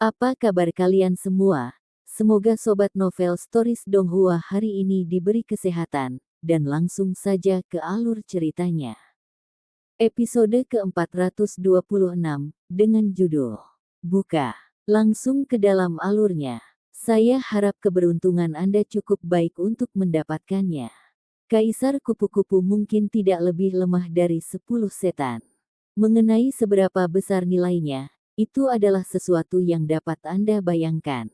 Apa kabar kalian semua? Semoga Sobat Novel Stories Donghua hari ini diberi kesehatan, dan langsung saja ke alur ceritanya. Episode ke-426, dengan judul Buka. Langsung ke dalam alurnya. Saya harap keberuntungan Anda cukup baik untuk mendapatkannya. Kaisar kupu-kupu mungkin tidak lebih lemah dari 10 setan. Mengenai seberapa besar nilainya, itu adalah sesuatu yang dapat Anda bayangkan.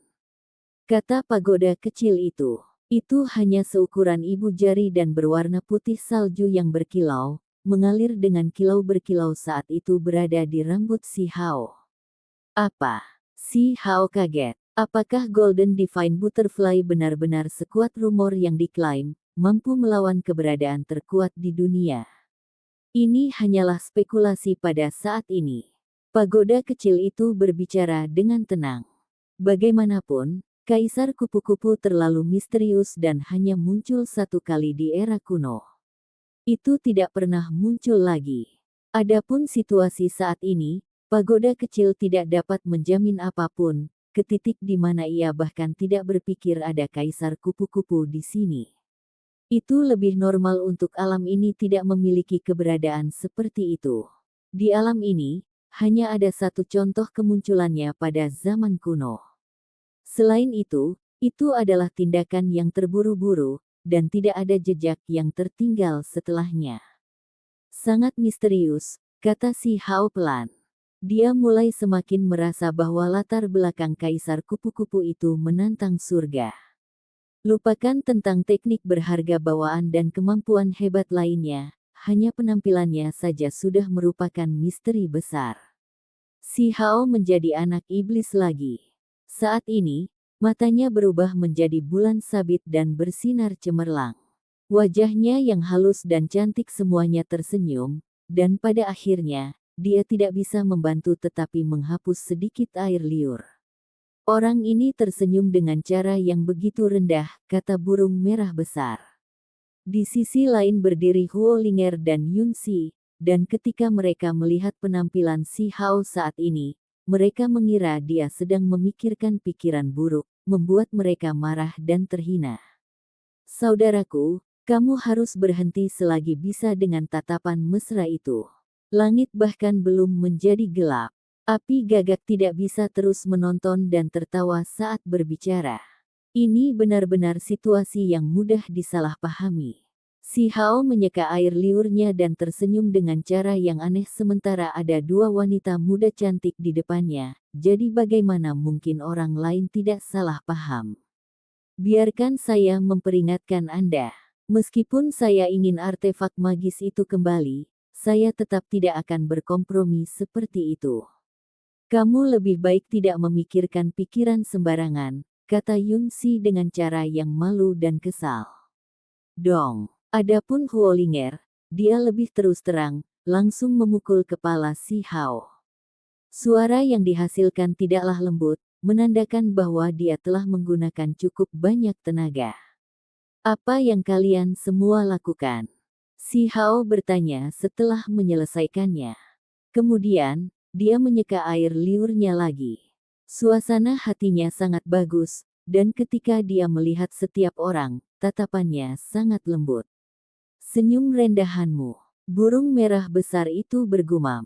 Kata pagoda kecil itu. Itu hanya seukuran ibu jari dan berwarna putih salju yang berkilau, mengalir dengan kilau berkilau saat itu berada di rambut si Hao. Apa? Si Hao kaget. Apakah Golden Divine Butterfly benar-benar sekuat rumor yang diklaim, mampu melawan keberadaan terkuat di dunia? Ini hanyalah spekulasi pada saat ini. Pagoda kecil itu berbicara dengan tenang. Bagaimanapun, Kaisar Kupu-Kupu terlalu misterius dan hanya muncul satu kali di era kuno. Itu tidak pernah muncul lagi. Adapun situasi saat ini, pagoda kecil tidak dapat menjamin apapun, ke titik di mana ia bahkan tidak berpikir ada Kaisar Kupu-Kupu di sini. Itu lebih normal untuk alam ini tidak memiliki keberadaan seperti itu. Di alam ini, hanya ada satu contoh kemunculannya pada zaman kuno. Selain itu adalah tindakan yang terburu-buru, dan tidak ada jejak yang tertinggal setelahnya. Sangat misterius, kata si Hao pelan. Dia mulai semakin merasa bahwa latar belakang Kaisar Kupu-Kupu itu menantang surga. Lupakan tentang teknik berharga bawaan dan kemampuan hebat lainnya, hanya penampilannya saja sudah merupakan misteri besar. Si Hao menjadi anak iblis lagi. Saat ini, matanya berubah menjadi bulan sabit dan bersinar cemerlang. Wajahnya yang halus dan cantik semuanya tersenyum, dan pada akhirnya, dia tidak bisa membantu tetapi menghapus sedikit air liur. Orang ini tersenyum dengan cara yang begitu rendah, kata burung merah besar. Di sisi lain berdiri Huo Linger dan Yun Si, dan ketika mereka melihat penampilan si Hao saat ini, mereka mengira dia sedang memikirkan pikiran buruk, membuat mereka marah dan terhina. Saudaraku, kamu harus berhenti selagi bisa dengan tatapan mesra itu. Langit bahkan belum menjadi gelap. Api gagak tidak bisa terus menonton dan tertawa saat berbicara. Ini benar-benar situasi yang mudah disalahpahami. Si Hao menyeka air liurnya dan tersenyum dengan cara yang aneh sementara ada dua wanita muda cantik di depannya, jadi bagaimana mungkin orang lain tidak salah paham? Biarkan saya memperingatkan Anda. Meskipun saya ingin artefak magis itu kembali, saya tetap tidak akan berkompromi seperti itu. Kamu lebih baik tidak memikirkan pikiran sembarangan, kata Yun Si dengan cara yang malu dan kesal. Dong. Adapun Huo Linger, dia lebih terus terang, langsung memukul kepala si Hao. Suara yang dihasilkan tidaklah lembut, menandakan bahwa dia telah menggunakan cukup banyak tenaga. Apa yang kalian semua lakukan? Si Hao bertanya setelah menyelesaikannya. Kemudian, dia menyeka air liurnya lagi. Suasana hatinya sangat bagus, dan ketika dia melihat setiap orang, tatapannya sangat lembut. Senyum rendahanmu. Burung merah besar itu bergumam.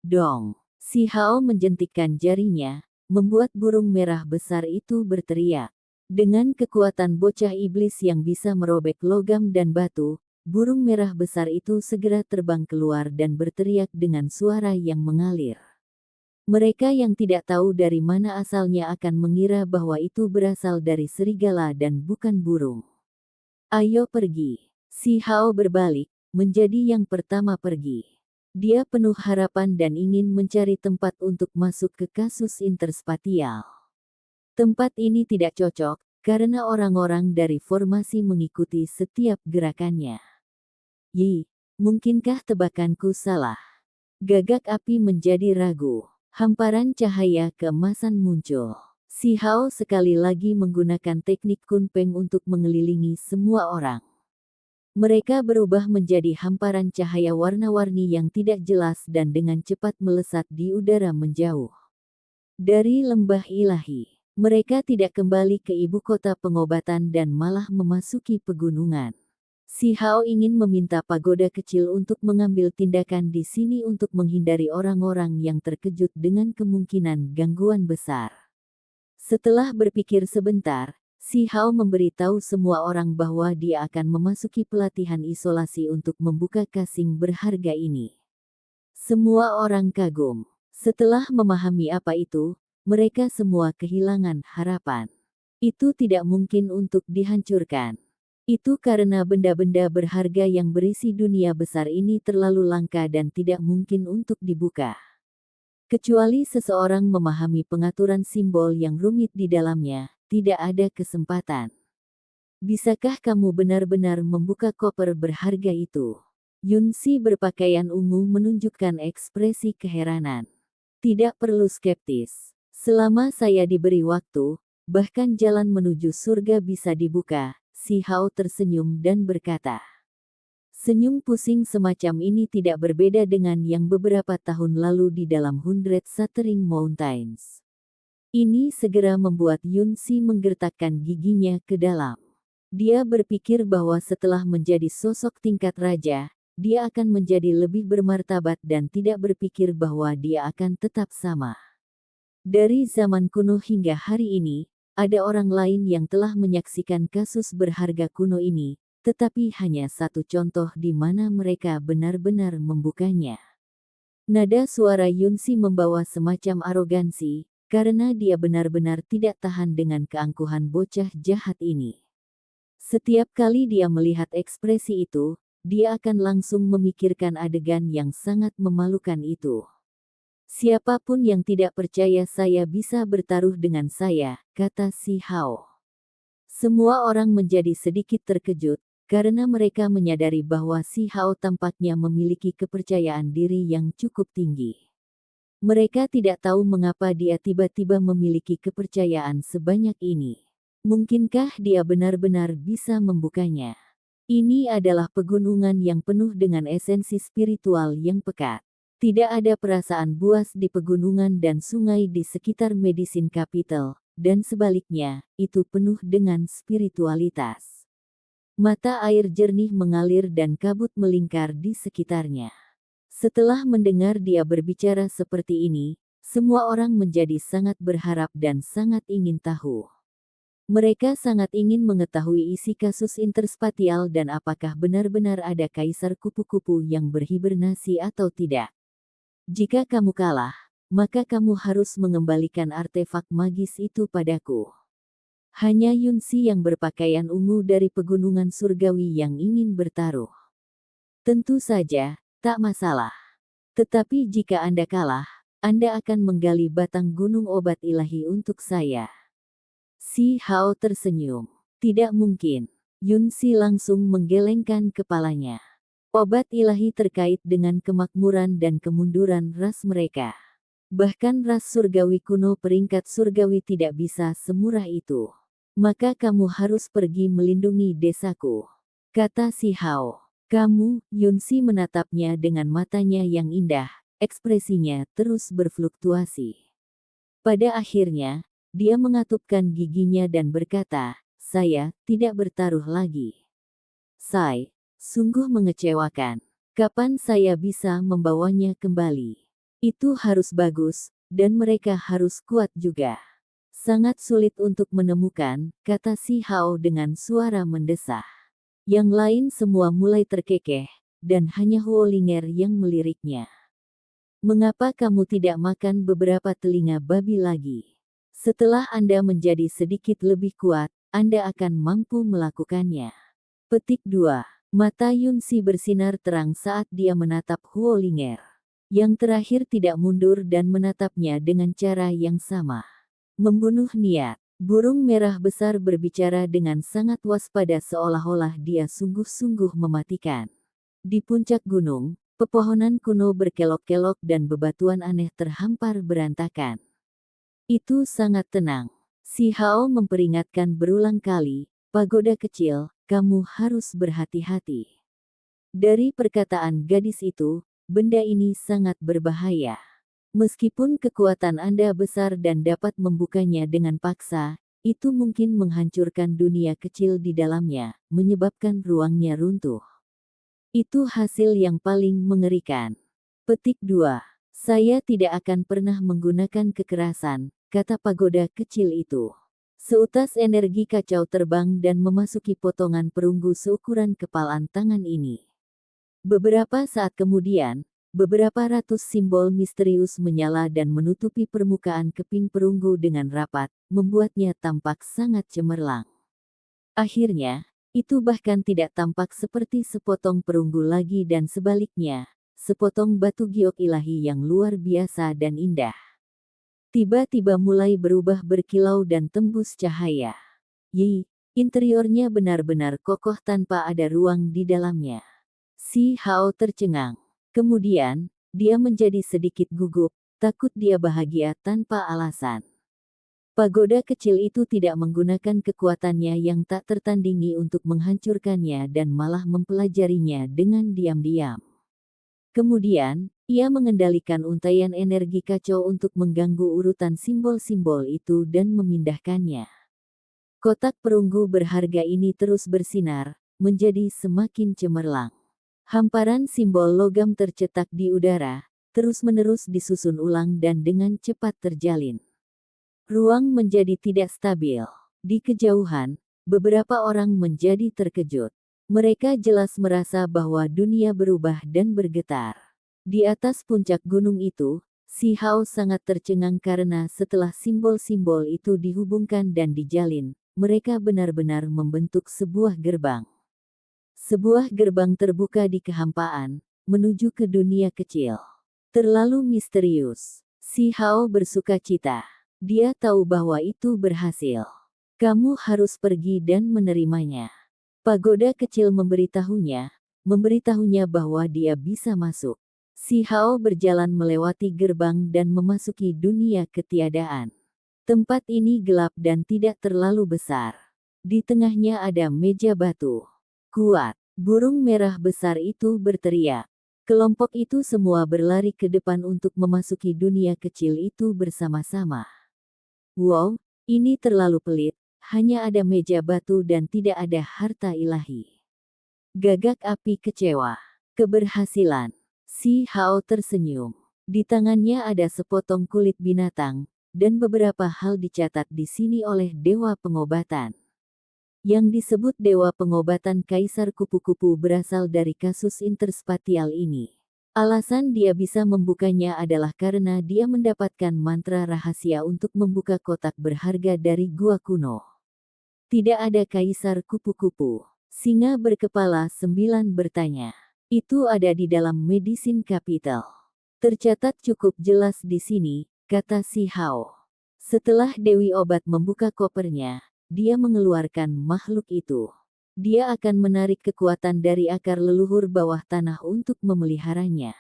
Dong. Si Hao menjentikkan jarinya, membuat burung merah besar itu berteriak. Dengan kekuatan bocah iblis yang bisa merobek logam dan batu, burung merah besar itu segera terbang keluar dan berteriak dengan suara yang mengalir. Mereka yang tidak tahu dari mana asalnya akan mengira bahwa itu berasal dari serigala dan bukan burung. Ayo pergi. Si Hao berbalik, menjadi yang pertama pergi. Dia penuh harapan dan ingin mencari tempat untuk masuk ke kasus interspatial. Tempat ini tidak cocok, karena orang-orang dari formasi mengikuti setiap gerakannya. Yi, mungkinkah tebakanku salah? Gagak api menjadi ragu. Hamparan cahaya keemasan muncul. Si Hao sekali lagi menggunakan teknik kunpeng untuk mengelilingi semua orang. Mereka berubah menjadi hamparan cahaya warna-warni yang tidak jelas dan dengan cepat melesat di udara menjauh. Dari lembah ilahi, mereka tidak kembali ke ibu kota pengobatan dan malah memasuki pegunungan. Si Hao ingin meminta pagoda kecil untuk mengambil tindakan di sini untuk menghindari orang-orang yang terkejut dengan kemungkinan gangguan besar. Setelah berpikir sebentar, Si Hao memberitahu semua orang bahwa dia akan memasuki pelatihan isolasi untuk membuka casing berharga ini. Semua orang kagum. Setelah memahami apa itu, mereka semua kehilangan harapan. Itu tidak mungkin untuk dihancurkan. Itu karena benda-benda berharga yang berisi dunia besar ini terlalu langka dan tidak mungkin untuk dibuka. Kecuali seseorang memahami pengaturan simbol yang rumit di dalamnya, tidak ada kesempatan. Bisakah kamu benar-benar membuka koper berharga itu? Yunsi berpakaian ungu menunjukkan ekspresi keheranan. Tidak perlu skeptis. Selama saya diberi waktu, bahkan jalan menuju surga bisa dibuka. Si Hao tersenyum dan berkata. Senyum pusing semacam ini tidak berbeda dengan yang beberapa tahun lalu di dalam Hundred Shattering Mountains. Ini segera membuat Yunsi menggertakkan giginya ke dalam. Dia berpikir bahwa setelah menjadi sosok tingkat raja, dia akan menjadi lebih bermartabat dan tidak berpikir bahwa dia akan tetap sama. Dari zaman kuno hingga hari ini, ada orang lain yang telah menyaksikan kasus berharga kuno ini, tetapi hanya satu contoh di mana mereka benar-benar membukanya. Nada suara Yunsi membawa semacam arogansi, karena dia benar-benar tidak tahan dengan keangkuhan bocah jahat ini. Setiap kali dia melihat ekspresi itu, dia akan langsung memikirkan adegan yang sangat memalukan itu. Siapapun yang tidak percaya saya bisa bertaruh dengan saya, kata Si Hao. Semua orang menjadi sedikit terkejut, karena mereka menyadari bahwa Si Hao tampaknya memiliki kepercayaan diri yang cukup tinggi. Mereka tidak tahu mengapa dia tiba-tiba memiliki kepercayaan sebanyak ini. Mungkinkah dia benar-benar bisa membukanya? Ini adalah pegunungan yang penuh dengan esensi spiritual yang pekat. Tidak ada perasaan buas di pegunungan dan sungai di sekitar Medicine Capital, dan sebaliknya, itu penuh dengan spiritualitas. Mata air jernih mengalir dan kabut melingkar di sekitarnya. Setelah mendengar dia berbicara seperti ini, semua orang menjadi sangat berharap dan sangat ingin tahu. Mereka sangat ingin mengetahui isi kasus interspatial dan apakah benar-benar ada kaisar kupu-kupu yang berhibernasi atau tidak. Jika kamu kalah, maka kamu harus mengembalikan artefak magis itu padaku. Hanya Yunsi yang berpakaian ungu dari pegunungan surgawi yang ingin bertaruh. Tentu saja, tak masalah. Tetapi jika Anda kalah, Anda akan menggali batang gunung obat ilahi untuk saya. Si Hao tersenyum. Tidak mungkin. Yunsi langsung menggelengkan kepalanya. Obat ilahi terkait dengan kemakmuran dan kemunduran ras mereka. Bahkan ras surgawi kuno peringkat surgawi tidak bisa semurah itu. Maka kamu harus pergi melindungi desaku, kata Si Hao. Kamu, Yunsi menatapnya dengan matanya yang indah, ekspresinya terus berfluktuasi. Pada akhirnya, dia mengatupkan giginya dan berkata, saya tidak bertaruh lagi. Sungguh mengecewakan. Kapan saya bisa membawanya kembali? Itu harus bagus, dan mereka harus kuat juga. Sangat sulit untuk menemukan, kata Si Hao dengan suara mendesah. Yang lain semua mulai terkekeh, dan hanya Huolinger yang meliriknya. Mengapa kamu tidak makan beberapa telinga babi lagi? Setelah Anda menjadi sedikit lebih kuat, Anda akan mampu melakukannya. Petik 2. Mata Yunsi bersinar terang saat dia menatap Huolinger. Yang terakhir tidak mundur dan menatapnya dengan cara yang sama. Membunuh niat. Burung merah besar berbicara dengan sangat waspada seolah-olah dia sungguh-sungguh mematikan. Di puncak gunung, pepohonan kuno berkelok-kelok dan bebatuan aneh terhampar berantakan. Itu sangat tenang. Si Hao memperingatkan berulang kali, pagoda kecil, kamu harus berhati-hati. Dari perkataan gadis itu, benda ini sangat berbahaya. Meskipun kekuatan Anda besar dan dapat membukanya dengan paksa, itu mungkin menghancurkan dunia kecil di dalamnya, menyebabkan ruangnya runtuh. Itu hasil yang paling mengerikan. Petik 2. Saya tidak akan pernah menggunakan kekerasan, kata pagoda kecil itu. Seutas energi kacau terbang dan memasuki potongan perunggu seukuran kepalan tangan ini. Beberapa saat kemudian, beberapa ratus simbol misterius menyala dan menutupi permukaan keping perunggu dengan rapat, membuatnya tampak sangat cemerlang. Akhirnya, itu bahkan tidak tampak seperti sepotong perunggu lagi dan sebaliknya, sepotong batu giok ilahi yang luar biasa dan indah. Tiba-tiba mulai berubah berkilau dan tembus cahaya. Interiornya benar-benar kokoh tanpa ada ruang di dalamnya. Si Hao tercengang. Kemudian, dia menjadi sedikit gugup, takut dia bahagia tanpa alasan. Pagoda kecil itu tidak menggunakan kekuatannya yang tak tertandingi untuk menghancurkannya dan malah mempelajarinya dengan diam-diam. Kemudian, ia mengendalikan untaian energi kacau untuk mengganggu urutan simbol-simbol itu dan memindahkannya. Kotak perunggu berharga ini terus bersinar, menjadi semakin cemerlang. Hamparan simbol logam tercetak di udara, terus-menerus disusun ulang dan dengan cepat terjalin. Ruang menjadi tidak stabil. Di kejauhan, beberapa orang menjadi terkejut. Mereka jelas merasa bahwa dunia berubah dan bergetar. Di atas puncak gunung itu, Si Hao sangat tercengang karena setelah simbol-simbol itu dihubungkan dan dijalin, mereka benar-benar membentuk sebuah gerbang. Sebuah gerbang terbuka di kehampaan, menuju ke dunia kecil. Terlalu misterius. Si Hao bersuka cita. Dia tahu bahwa itu berhasil. Kamu harus pergi dan menerimanya. Pagoda kecil memberitahunya bahwa dia bisa masuk. Si Hao berjalan melewati gerbang dan memasuki dunia ketiadaan. Tempat ini gelap dan tidak terlalu besar. Di tengahnya ada meja batu. Kuat, burung merah besar itu berteriak. Kelompok itu semua berlari ke depan untuk memasuki dunia kecil itu bersama-sama. Wow, ini terlalu pelit, hanya ada meja batu dan tidak ada harta ilahi. Gagak api kecewa. Keberhasilan. Si Hao tersenyum. Di tangannya ada sepotong kulit binatang, dan beberapa hal dicatat di sini oleh Dewa Pengobatan. Yang disebut Dewa Pengobatan Kaisar Kupu-Kupu berasal dari kasus interspatial ini. Alasan dia bisa membukanya adalah karena dia mendapatkan mantra rahasia untuk membuka kotak berharga dari gua kuno. Tidak ada Kaisar Kupu-Kupu. Singa berkepala 9 bertanya. Itu ada di dalam Medicine Capital. Tercatat cukup jelas di sini, kata Si Hao. Setelah Dewi Obat membuka kopernya, dia mengeluarkan makhluk itu. Dia akan menarik kekuatan dari akar leluhur bawah tanah untuk memeliharanya.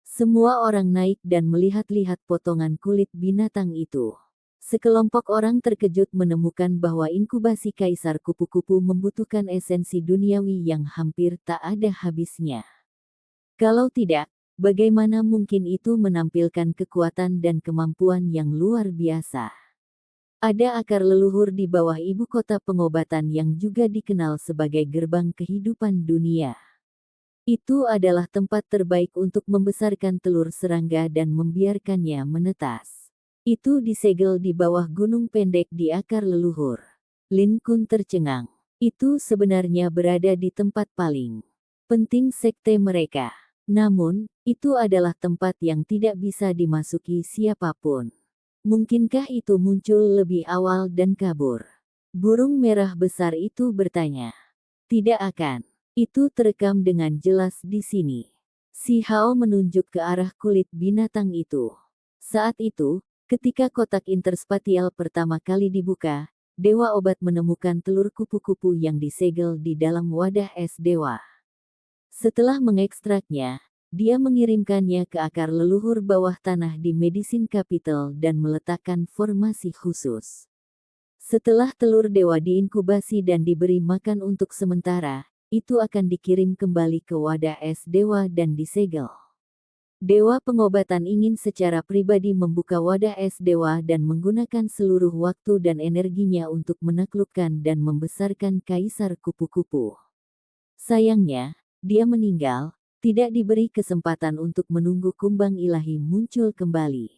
Semua orang naik dan melihat-lihat potongan kulit binatang itu. Sekelompok orang terkejut menemukan bahwa inkubasi Kaisar Kupu-Kupu membutuhkan esensi duniawi yang hampir tak ada habisnya. Kalau tidak, bagaimana mungkin itu menampilkan kekuatan dan kemampuan yang luar biasa? Ada akar leluhur di bawah ibu kota pengobatan yang juga dikenal sebagai gerbang kehidupan dunia. Itu adalah tempat terbaik untuk membesarkan telur serangga dan membiarkannya menetas. Itu disegel di bawah gunung pendek di akar leluhur. Lin Kun tercengang. Itu sebenarnya berada di tempat paling penting sekte mereka. Namun, itu adalah tempat yang tidak bisa dimasuki siapapun. Mungkinkah itu muncul lebih awal dan kabur? Burung merah besar itu bertanya. Tidak akan. Itu terekam dengan jelas di sini. Si Hao menunjuk ke arah kulit binatang itu. Saat itu, ketika kotak interspatial pertama kali dibuka, Dewa Obat menemukan telur kupu-kupu yang disegel di dalam wadah es dewa. Setelah mengekstraknya, dia mengirimkannya ke akar leluhur bawah tanah di Medicine Capital dan meletakkan formasi khusus. Setelah telur dewa diinkubasi dan diberi makan untuk sementara, itu akan dikirim kembali ke wadah es dewa dan disegel. Dewa pengobatan ingin secara pribadi membuka wadah es dewa dan menggunakan seluruh waktu dan energinya untuk menaklukkan dan membesarkan Kaisar Kupu-Kupu. Sayangnya, dia meninggal, tidak diberi kesempatan untuk menunggu kumbang ilahi muncul kembali.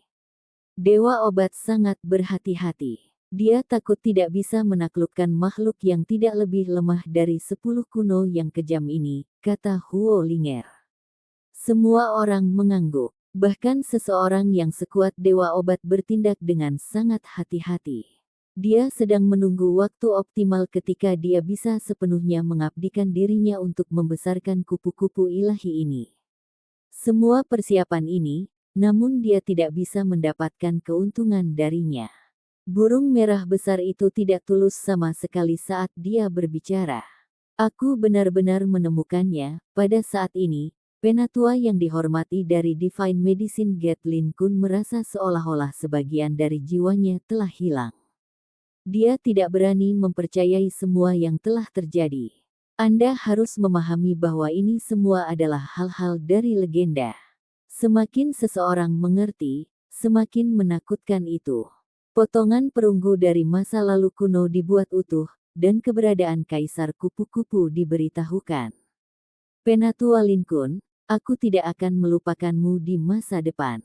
Dewa obat sangat berhati-hati. Dia takut tidak bisa menaklukkan makhluk yang tidak lebih lemah dari 10 kuno yang kejam ini, kata Huo Linger. Semua orang mengangguk. Bahkan seseorang yang sekuat Dewa Obat bertindak dengan sangat hati-hati. Dia sedang menunggu waktu optimal ketika dia bisa sepenuhnya mengabdikan dirinya untuk membesarkan kupu-kupu ilahi ini. Semua persiapan ini, namun dia tidak bisa mendapatkan keuntungan darinya. Burung merah besar itu tidak tulus sama sekali saat dia berbicara. Aku benar-benar menemukannya, pada saat ini. Penatua yang dihormati dari Divine Medicine Gatlin Kun merasa seolah-olah sebagian dari jiwanya telah hilang. Dia tidak berani mempercayai semua yang telah terjadi. Anda harus memahami bahwa ini semua adalah hal-hal dari legenda. Semakin seseorang mengerti, semakin menakutkan itu. Potongan perunggu dari masa lalu kuno dibuat utuh, dan keberadaan Kaisar Kupu-Kupu diberitahukan. Penatua Lin Kun, aku tidak akan melupakanmu di masa depan.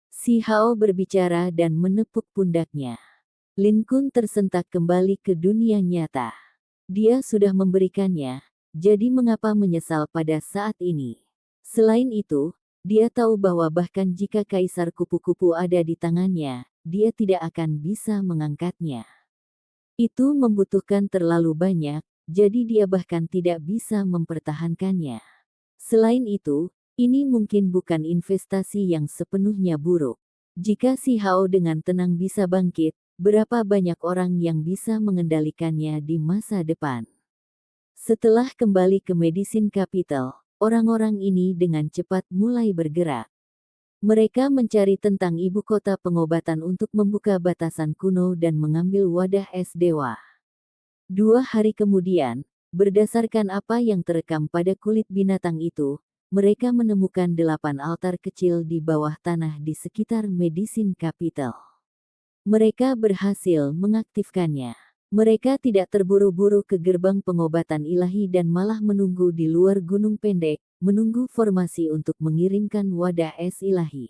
Si Hao berbicara dan menepuk pundaknya. Lin Kun tersentak kembali ke dunia nyata. Dia sudah memberikannya, jadi mengapa menyesal pada saat ini? Selain itu, dia tahu bahwa bahkan jika Kaisar Kupu-Kupu ada di tangannya, dia tidak akan bisa mengangkatnya. Itu membutuhkan terlalu banyak, jadi dia bahkan tidak bisa mempertahankannya. Selain itu, ini mungkin bukan investasi yang sepenuhnya buruk. Jika si Hao dengan tenang bisa bangkit, berapa banyak orang yang bisa mengendalikannya di masa depan? Setelah kembali ke Medicine Capital, orang-orang ini dengan cepat mulai bergerak. Mereka mencari tentang ibu kota pengobatan untuk membuka batasan kuno dan mengambil wadah es dewa. 2 hari kemudian, berdasarkan apa yang terekam pada kulit binatang itu, mereka menemukan 8 altar kecil di bawah tanah di sekitar Medicine Capital. Mereka berhasil mengaktifkannya. Mereka tidak terburu-buru ke gerbang pengobatan ilahi dan malah menunggu di luar gunung pendek, menunggu formasi untuk mengirimkan wadah es ilahi.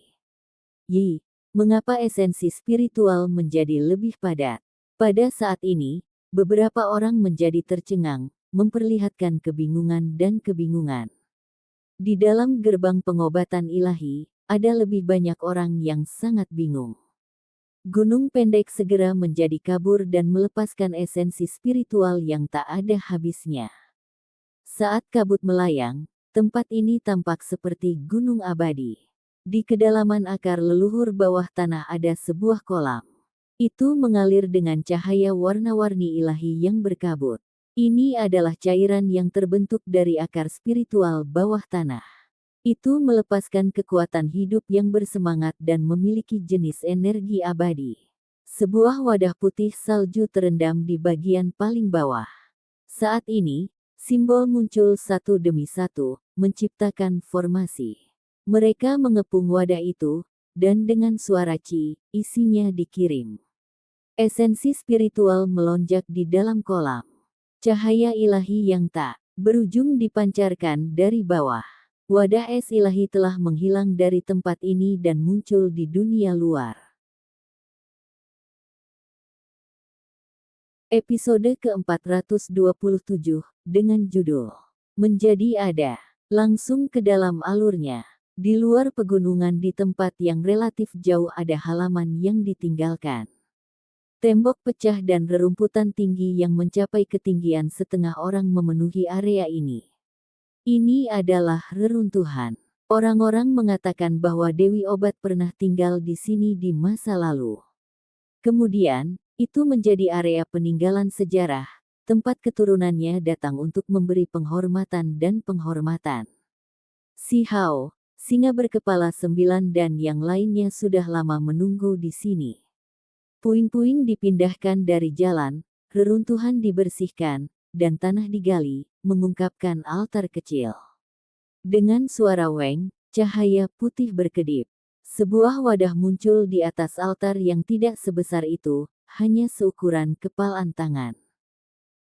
Yi, mengapa esensi spiritual menjadi lebih padat? Pada saat ini, beberapa orang menjadi tercengang, memperlihatkan kebingungan dan kebingungan. Di dalam gerbang pengobatan ilahi, ada lebih banyak orang yang sangat bingung. Gunung pendek segera menjadi kabur dan melepaskan esensi spiritual yang tak ada habisnya. Saat kabut melayang, tempat ini tampak seperti gunung abadi. Di kedalaman akar leluhur bawah tanah ada sebuah kolam. Itu mengalir dengan cahaya warna-warni ilahi yang berkabut. Ini adalah cairan yang terbentuk dari akar spiritual bawah tanah. Itu melepaskan kekuatan hidup yang bersemangat dan memiliki jenis energi abadi. Sebuah wadah putih salju terendam di bagian paling bawah. Saat ini, simbol muncul satu demi satu, menciptakan formasi. Mereka mengepung wadah itu, dan dengan suara ci, isinya dikirim. Esensi spiritual melonjak di dalam kolam. Cahaya ilahi yang tak berujung dipancarkan dari bawah. Wadah es ilahi telah menghilang dari tempat ini dan muncul di dunia luar. Episode ke-427, dengan judul Menjadi Ada. Langsung ke dalam alurnya. Di luar pegunungan di tempat yang relatif jauh ada halaman yang ditinggalkan. Tembok pecah dan rerumputan tinggi yang mencapai ketinggian setengah orang memenuhi area ini. Ini adalah reruntuhan. Orang-orang mengatakan bahwa Dewi Obat pernah tinggal di sini di masa lalu. Kemudian, itu menjadi area peninggalan sejarah, tempat keturunannya datang untuk memberi penghormatan dan penghormatan. Si Hao, singa berkepala 9 dan yang lainnya sudah lama menunggu di sini. Puing-puing dipindahkan dari jalan, reruntuhan dibersihkan, dan tanah digali, mengungkapkan altar kecil. Dengan suara weng, cahaya putih berkedip. Sebuah wadah muncul di atas altar yang tidak sebesar itu, hanya seukuran kepalan tangan.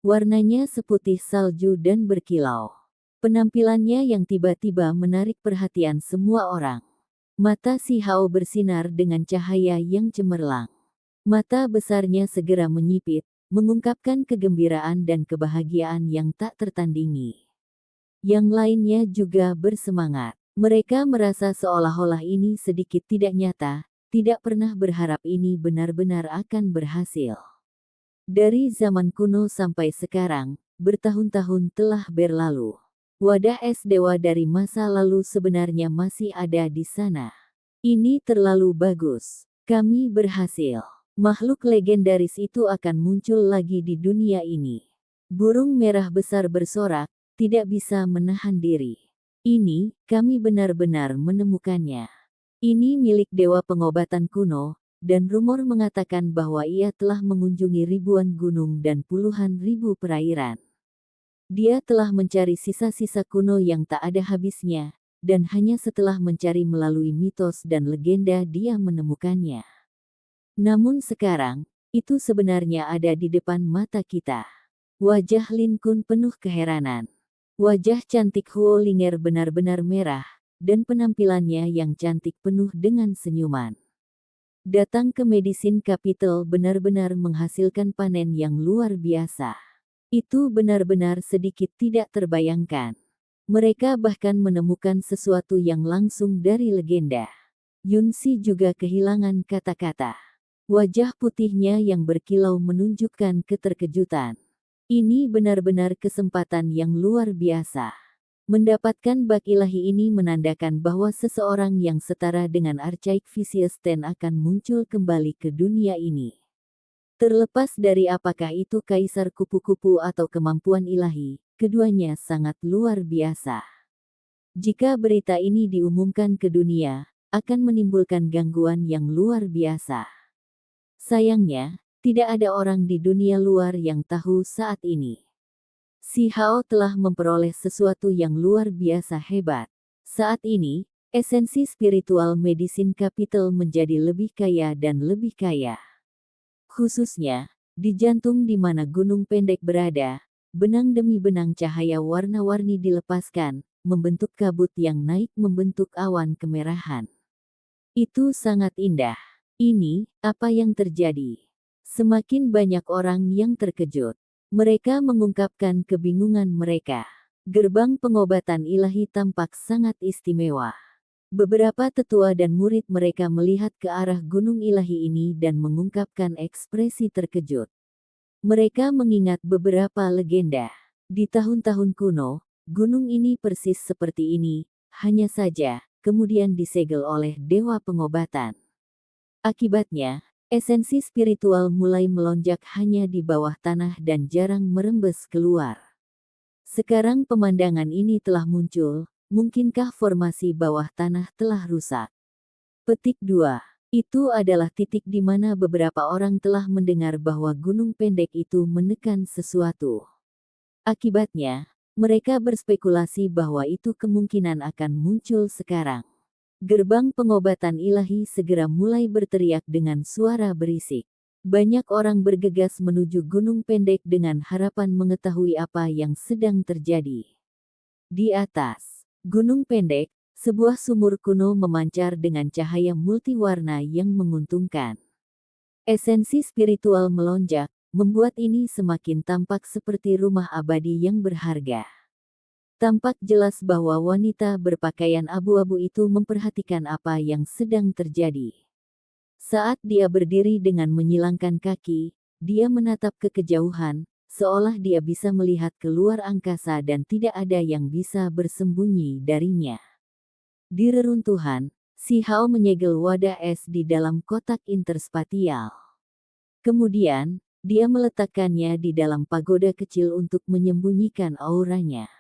Warnanya seputih salju dan berkilau. Penampilannya yang tiba-tiba menarik perhatian semua orang. Mata si Hao bersinar dengan cahaya yang cemerlang. Mata besarnya segera menyipit, mengungkapkan kegembiraan dan kebahagiaan yang tak tertandingi. Yang lainnya juga bersemangat. Mereka merasa seolah-olah ini sedikit tidak nyata, tidak pernah berharap ini benar-benar akan berhasil. Dari zaman kuno sampai sekarang, bertahun-tahun telah berlalu. Wadah es dewa dari masa lalu sebenarnya masih ada di sana. Ini terlalu bagus. Kami berhasil. Makhluk legendaris itu akan muncul lagi di dunia ini. Burung merah besar bersorak, tidak bisa menahan diri. Ini, kami benar-benar menemukannya. Ini milik dewa pengobatan kuno, dan rumor mengatakan bahwa ia telah mengunjungi ribuan gunung dan puluhan ribu perairan. Dia telah mencari sisa-sisa kuno yang tak ada habisnya, dan hanya setelah mencari melalui mitos dan legenda dia menemukannya. Namun sekarang, itu sebenarnya ada di depan mata kita. Wajah Lin Kun penuh keheranan. Wajah cantik Huo Linger benar-benar merah, dan penampilannya yang cantik penuh dengan senyuman. Datang ke Medicine Capital benar-benar menghasilkan panen yang luar biasa. Itu benar-benar sedikit tidak terbayangkan. Mereka bahkan menemukan sesuatu yang langsung dari legenda. Yunsi juga kehilangan kata-kata. Wajah putihnya yang berkilau menunjukkan keterkejutan. Ini benar-benar kesempatan yang luar biasa. Mendapatkan bak ilahi ini menandakan bahwa seseorang yang setara dengan Archaic Vicious Ten akan muncul kembali ke dunia ini. Terlepas dari apakah itu kaisar kupu-kupu atau kemampuan ilahi, keduanya sangat luar biasa. Jika berita ini diumumkan ke dunia, akan menimbulkan gangguan yang luar biasa. Sayangnya, tidak ada orang di dunia luar yang tahu saat ini. Si Hao telah memperoleh sesuatu yang luar biasa hebat. Saat ini, esensi spiritual Medicine Capital menjadi lebih kaya dan lebih kaya. Khususnya, di jantung di mana gunung pendek berada, benang demi benang cahaya warna-warni dilepaskan, membentuk kabut yang naik membentuk awan kemerahan. Itu sangat indah. Ini, apa yang terjadi? Semakin banyak orang yang terkejut. Mereka mengungkapkan kebingungan mereka. Gerbang pengobatan ilahi tampak sangat istimewa. Beberapa tetua dan murid mereka melihat ke arah gunung ilahi ini dan mengungkapkan ekspresi terkejut. Mereka mengingat beberapa legenda. Di tahun-tahun kuno, gunung ini persis seperti ini, hanya saja, kemudian disegel oleh dewa pengobatan. Akibatnya, esensi spiritual mulai melonjak hanya di bawah tanah dan jarang merembes keluar. Sekarang pemandangan ini telah muncul, mungkinkah formasi bawah tanah telah rusak? Petik 2. Itu adalah titik di mana beberapa orang telah mendengar bahwa gunung pendek itu menekan sesuatu. Akibatnya, mereka berspekulasi bahwa itu kemungkinan akan muncul sekarang. Gerbang pengobatan ilahi segera mulai berteriak dengan suara berisik. Banyak orang bergegas menuju gunung pendek dengan harapan mengetahui apa yang sedang terjadi. Di atas gunung pendek, sebuah sumur kuno memancar dengan cahaya multiwarna yang menguntungkan. Esensi spiritual melonjak, membuat ini semakin tampak seperti rumah abadi yang berharga. Tampak jelas bahwa wanita berpakaian abu-abu itu memperhatikan apa yang sedang terjadi. Saat dia berdiri dengan menyilangkan kaki, dia menatap ke kejauhan, seolah dia bisa melihat keluar angkasa dan tidak ada yang bisa bersembunyi darinya. Di reruntuhan, si Hao menyegel wadah es di dalam kotak interspatial. Kemudian, dia meletakkannya di dalam pagoda kecil untuk menyembunyikan auranya.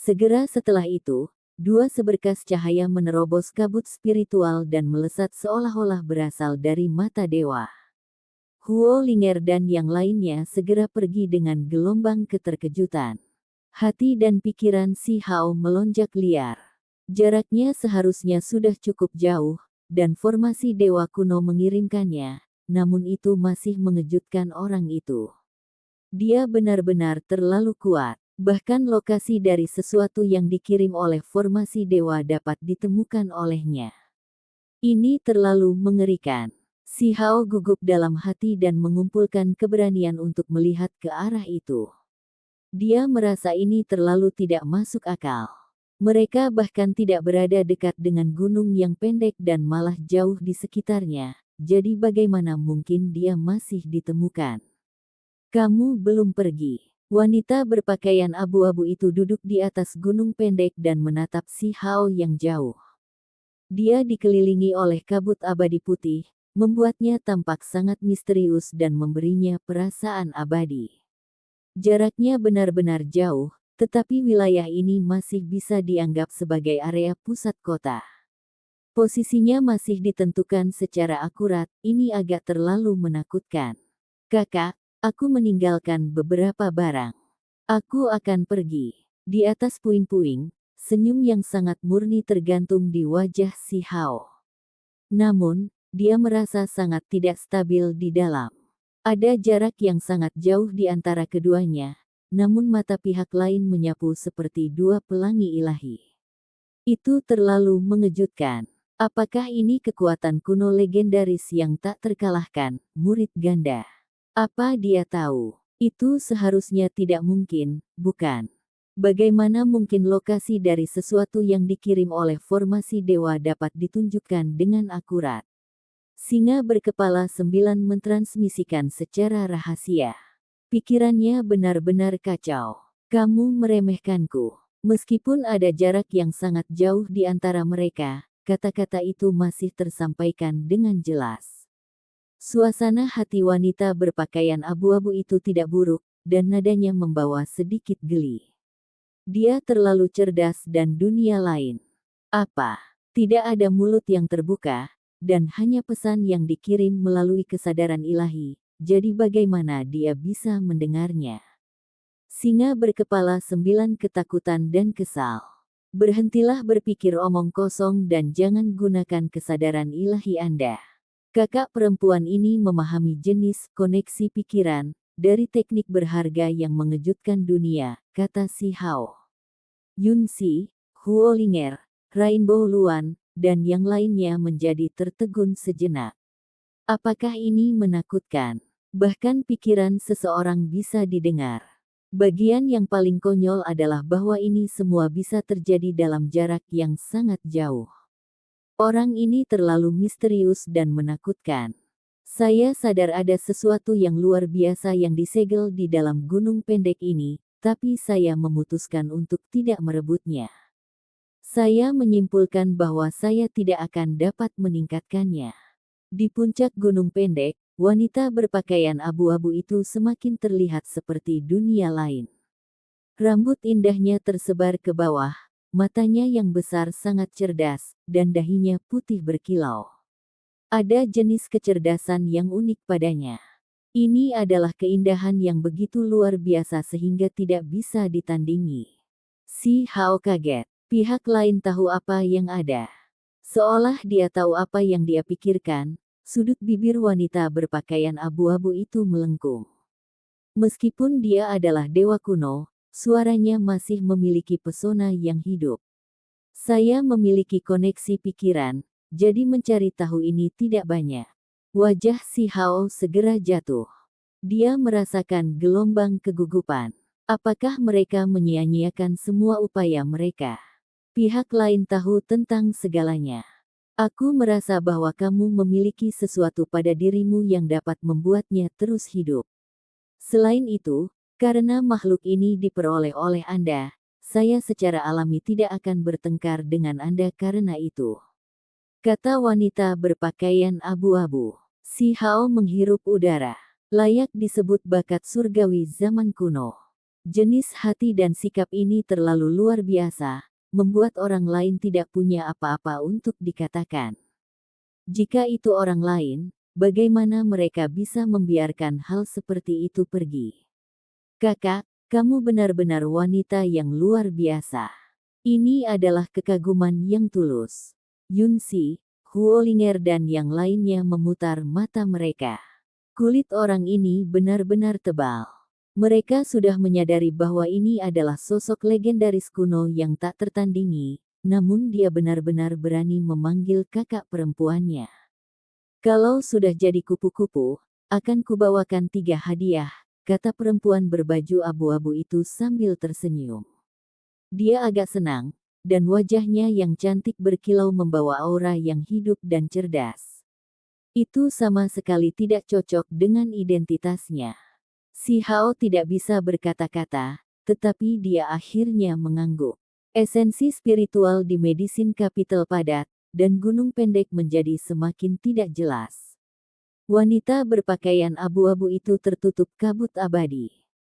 Segera setelah itu, dua seberkas cahaya menerobos kabut spiritual dan melesat seolah-olah berasal dari mata dewa. Huo Linger dan yang lainnya segera pergi dengan gelombang keterkejutan. Hati dan pikiran si Hao melonjak liar. Jaraknya seharusnya sudah cukup jauh, dan formasi dewa kuno mengirimkannya, namun itu masih mengejutkan orang itu. Dia benar-benar terlalu kuat. Bahkan lokasi dari sesuatu yang dikirim oleh formasi dewa dapat ditemukan olehnya. Ini terlalu mengerikan. Si Hao gugup dalam hati dan mengumpulkan keberanian untuk melihat ke arah itu. Dia merasa ini terlalu tidak masuk akal. Mereka bahkan tidak berada dekat dengan gunung yang pendek dan malah jauh di sekitarnya, jadi bagaimana mungkin dia masih ditemukan? Kamu belum pergi. Wanita berpakaian abu-abu itu duduk di atas gunung pendek dan menatap si Hao yang jauh. Dia dikelilingi oleh kabut abadi putih, membuatnya tampak sangat misterius dan memberinya perasaan abadi. Jaraknya benar-benar jauh, tetapi wilayah ini masih bisa dianggap sebagai area pusat kota. Posisinya masih ditentukan secara akurat, ini agak terlalu menakutkan. Kakak, aku meninggalkan beberapa barang. Aku akan pergi. Di atas puing-puing, senyum yang sangat murni tergantung di wajah si Hao. Namun, dia merasa sangat tidak stabil di dalam. Ada jarak yang sangat jauh di antara keduanya, namun mata pihak lain menyapu seperti dua pelangi ilahi. Itu terlalu mengejutkan. Apakah ini kekuatan kuno legendaris yang tak terkalahkan, murid ganda? Apa dia tahu? Itu seharusnya tidak mungkin, bukan? Bagaimana mungkin lokasi dari sesuatu yang dikirim oleh formasi dewa dapat ditunjukkan dengan akurat? Singa berkepala 9 mentransmisikan secara rahasia. Pikirannya benar-benar kacau. Kamu meremehkanku. Meskipun ada jarak yang sangat jauh di antara mereka, kata-kata itu masih tersampaikan dengan jelas. Suasana hati wanita berpakaian abu-abu itu tidak buruk, dan nadanya membawa sedikit geli. Dia terlalu cerdas dan dunia lain. Apa? Tidak ada mulut yang terbuka, dan hanya pesan yang dikirim melalui kesadaran ilahi, jadi bagaimana dia bisa mendengarnya? Singa berkepala 9 ketakutan dan kesal. Berhentilah berpikir omong kosong dan jangan gunakan kesadaran ilahi Anda. Kakak perempuan ini memahami jenis koneksi pikiran dari teknik berharga yang mengejutkan dunia, kata si Hao. Yun Si, Huo Linger, Rainbow Luan, dan yang lainnya menjadi tertegun sejenak. Apakah ini menakutkan? Bahkan pikiran seseorang bisa didengar. Bagian yang paling konyol adalah bahwa ini semua bisa terjadi dalam jarak yang sangat jauh. Orang ini terlalu misterius dan menakutkan. Saya sadar ada sesuatu yang luar biasa yang disegel di dalam gunung pendek ini, tapi saya memutuskan untuk tidak merebutnya. Saya menyimpulkan bahwa saya tidak akan dapat meningkatkannya. Di puncak gunung pendek, wanita berpakaian abu-abu itu semakin terlihat seperti dunia lain. Rambut indahnya tersebar ke bawah, matanya yang besar sangat cerdas, dan dahinya putih berkilau. Ada jenis kecerdasan yang unik padanya. Ini adalah keindahan yang begitu luar biasa sehingga tidak bisa ditandingi. Si Hao kaget. Pihak lain tahu apa yang ada. Seolah dia tahu apa yang dia pikirkan, sudut bibir wanita berpakaian abu-abu itu melengkung. Meskipun dia adalah dewa kuno, suaranya masih memiliki pesona yang hidup. Saya memiliki koneksi pikiran, jadi mencari tahu ini tidak banyak. Wajah si Hao segera jatuh. Dia merasakan gelombang kegugupan. Apakah mereka menyia-nyiakan semua upaya mereka? Pihak lain tahu tentang segalanya. Aku merasa bahwa kamu memiliki sesuatu pada dirimu yang dapat membuatnya terus hidup. Selain itu, karena makhluk ini diperoleh oleh Anda, saya secara alami tidak akan bertengkar dengan Anda karena itu. Kata wanita berpakaian abu-abu. Si Hao menghirup udara. Layak disebut bakat surgawi zaman kuno. Jenis hati dan sikap ini terlalu luar biasa, membuat orang lain tidak punya apa-apa untuk dikatakan. Jika itu orang lain, bagaimana mereka bisa membiarkan hal seperti itu pergi? Kakak, kamu benar-benar wanita yang luar biasa. Ini adalah kekaguman yang tulus. Yunxi, Huolinger dan yang lainnya memutar mata mereka. Kulit orang ini benar-benar tebal. Mereka sudah menyadari bahwa ini adalah sosok legendaris kuno yang tak tertandingi, namun dia benar-benar berani memanggil kakak perempuannya. Kalau sudah jadi kupu-kupu, akan kubawakan 3 hadiah, kata perempuan berbaju abu-abu itu sambil tersenyum. Dia agak senang, dan wajahnya yang cantik berkilau membawa aura yang hidup dan cerdas. Itu sama sekali tidak cocok dengan identitasnya. Si Hao tidak bisa berkata-kata, tetapi dia akhirnya mengangguk. Esensi spiritual di Medicine Capital padat, dan gunung pendek menjadi semakin tidak jelas. Wanita berpakaian abu-abu itu tertutup kabut abadi.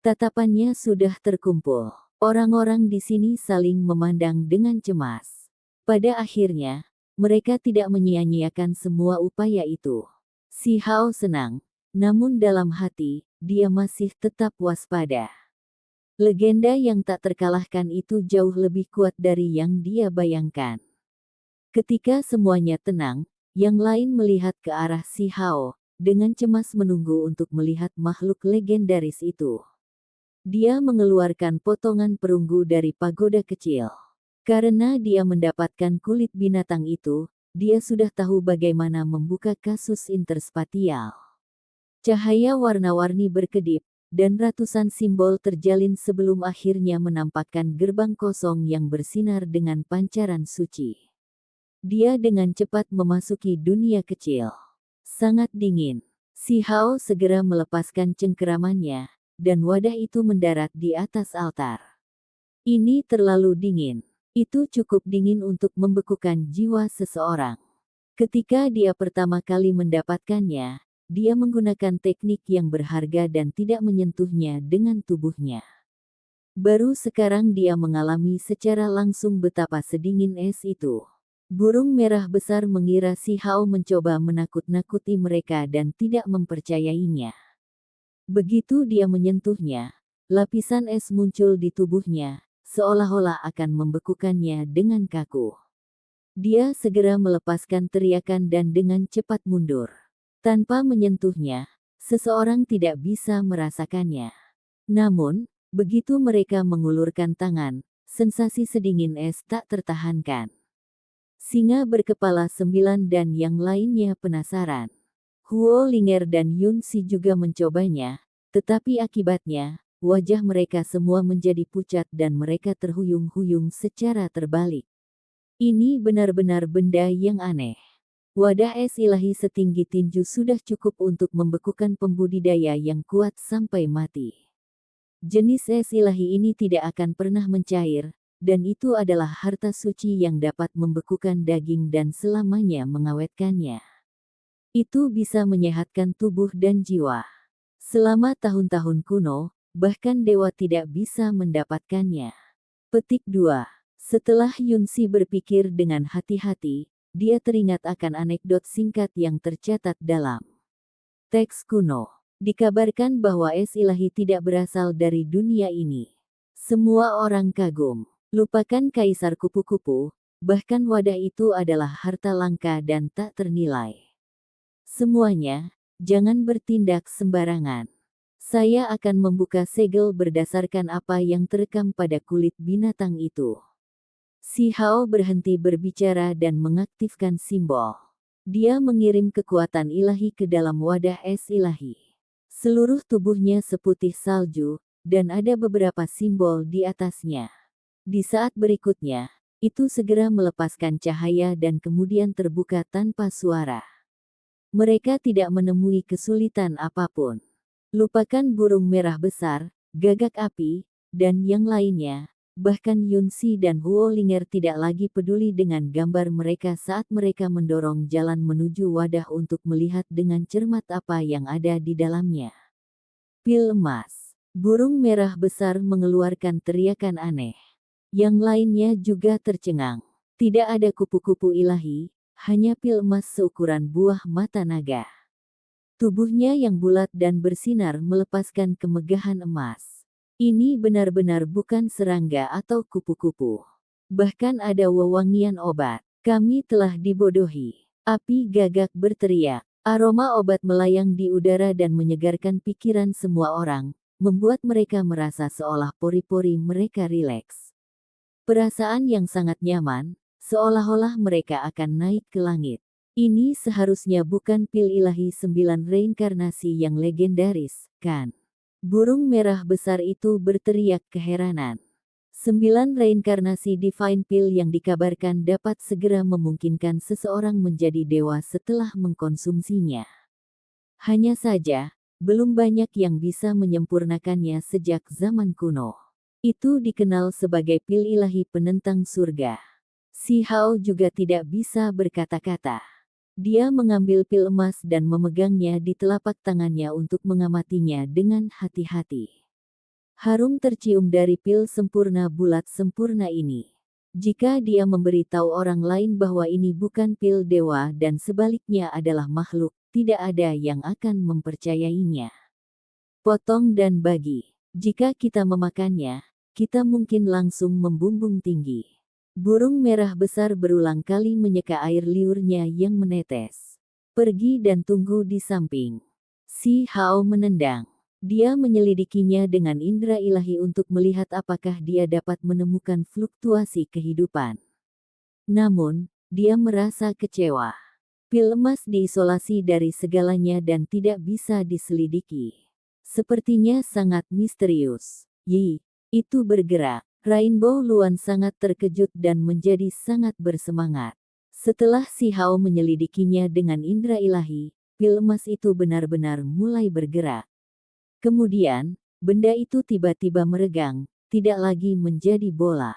Tatapannya sudah terkumpul. Orang-orang di sini saling memandang dengan cemas. Pada akhirnya, mereka tidak menyia-nyiakan semua upaya itu. Si Hao senang, namun dalam hati, dia masih tetap waspada. Legenda yang tak terkalahkan itu jauh lebih kuat dari yang dia bayangkan. Ketika semuanya tenang, yang lain melihat ke arah si Hao, dengan cemas menunggu untuk melihat makhluk legendaris itu. Dia mengeluarkan potongan perunggu dari pagoda kecil. Karena dia mendapatkan kulit binatang itu, dia sudah tahu bagaimana membuka kasus interspatial. Cahaya warna-warni berkedip, dan ratusan simbol terjalin sebelum akhirnya menampakkan gerbang kosong yang bersinar dengan pancaran suci. Dia dengan cepat memasuki dunia kecil. Sangat dingin. Si Hao segera melepaskan cengkeramannya, dan wadah itu mendarat di atas altar. Ini terlalu dingin. Itu cukup dingin untuk membekukan jiwa seseorang. Ketika dia pertama kali mendapatkannya, dia menggunakan teknik yang berharga dan tidak menyentuhnya dengan tubuhnya. Baru sekarang dia mengalami secara langsung betapa sedingin es itu. Burung merah besar mengira si Hao mencoba menakut-nakuti mereka dan tidak mempercayainya. Begitu dia menyentuhnya, lapisan es muncul di tubuhnya, seolah-olah akan membekukannya dengan kaku. Dia segera melepaskan teriakan dan dengan cepat mundur. Tanpa menyentuhnya, seseorang tidak bisa merasakannya. Namun, begitu mereka mengulurkan tangan, sensasi sedingin es tak tertahankan. Singa berkepala 9 dan yang lainnya penasaran. Huolinger dan Yunxi juga mencobanya, tetapi akibatnya, wajah mereka semua menjadi pucat dan mereka terhuyung-huyung secara terbalik. Ini benar-benar benda yang aneh. Wadah es ilahi setinggi tinju sudah cukup untuk membekukan pembudidaya yang kuat sampai mati. Jenis es ilahi ini tidak akan pernah mencair, dan itu adalah harta suci yang dapat membekukan daging dan selamanya mengawetkannya. Itu bisa menyehatkan tubuh dan jiwa. Selama tahun-tahun kuno, bahkan dewa tidak bisa mendapatkannya. Petik 2. Setelah Yunxi berpikir dengan hati-hati, dia teringat akan anekdot singkat yang tercatat dalam teks kuno. Dikabarkan bahwa es ilahi tidak berasal dari dunia ini. Semua orang kagum. Lupakan kaisar kupu-kupu, bahkan wadah itu adalah harta langka dan tak ternilai. Semuanya, jangan bertindak sembarangan. Saya akan membuka segel berdasarkan apa yang terekam pada kulit binatang itu. Si Hao berhenti berbicara dan mengaktifkan simbol. Dia mengirim kekuatan ilahi ke dalam wadah es ilahi. Seluruh tubuhnya seputih salju, dan ada beberapa simbol di atasnya. Di saat berikutnya, itu segera melepaskan cahaya dan kemudian terbuka tanpa suara. Mereka tidak menemui kesulitan apapun. Lupakan burung merah besar, gagak api, dan yang lainnya. Bahkan Yunxi dan Huolinger tidak lagi peduli dengan gambar mereka saat mereka mendorong jalan menuju wadah untuk melihat dengan cermat apa yang ada di dalamnya. Pil emas. Burung merah besar mengeluarkan teriakan aneh. Yang lainnya juga tercengang. Tidak ada kupu-kupu ilahi, hanya pil emas seukuran buah mata naga. Tubuhnya yang bulat dan bersinar melepaskan kemegahan emas. Ini benar-benar bukan serangga atau kupu-kupu. Bahkan ada wewangian obat. Kami telah dibodohi. Api gagak berteriak. Aroma obat melayang di udara dan menyegarkan pikiran semua orang, membuat mereka merasa seolah pori-pori mereka rileks. Perasaan yang sangat nyaman, seolah-olah mereka akan naik ke langit. Ini seharusnya bukan pil ilahi 9 reinkarnasi yang legendaris, kan? Burung merah besar itu berteriak keheranan. 9 reinkarnasi Divine Pill yang dikabarkan dapat segera memungkinkan seseorang menjadi dewa setelah mengkonsumsinya. Hanya saja, belum banyak yang bisa menyempurnakannya sejak zaman kuno. Itu dikenal sebagai pil ilahi penentang surga. Si Hao juga tidak bisa berkata-kata. Dia mengambil pil emas dan memegangnya di telapak tangannya untuk mengamatinya dengan hati-hati. Harum tercium dari pil sempurna bulat sempurna ini. Jika dia memberitahu orang lain bahwa ini bukan pil dewa dan sebaliknya adalah makhluk, tidak ada yang akan mempercayainya. Potong dan bagi. Jika kita memakannya, kita mungkin langsung membumbung tinggi. Burung merah besar berulang kali menyeka air liurnya yang menetes. Pergi dan tunggu di samping. Si Hao menendang. Dia menyelidikinya dengan indera ilahi untuk melihat apakah dia dapat menemukan fluktuasi kehidupan. Namun, dia merasa kecewa. Pil emas diisolasi dari segalanya dan tidak bisa diselidiki. Sepertinya sangat misterius. Yi, itu bergerak. Rainbow Luan sangat terkejut dan menjadi sangat bersemangat. Setelah si Hao menyelidikinya dengan indera ilahi, pil emas itu benar-benar mulai bergerak. Kemudian, benda itu tiba-tiba meregang, tidak lagi menjadi bola.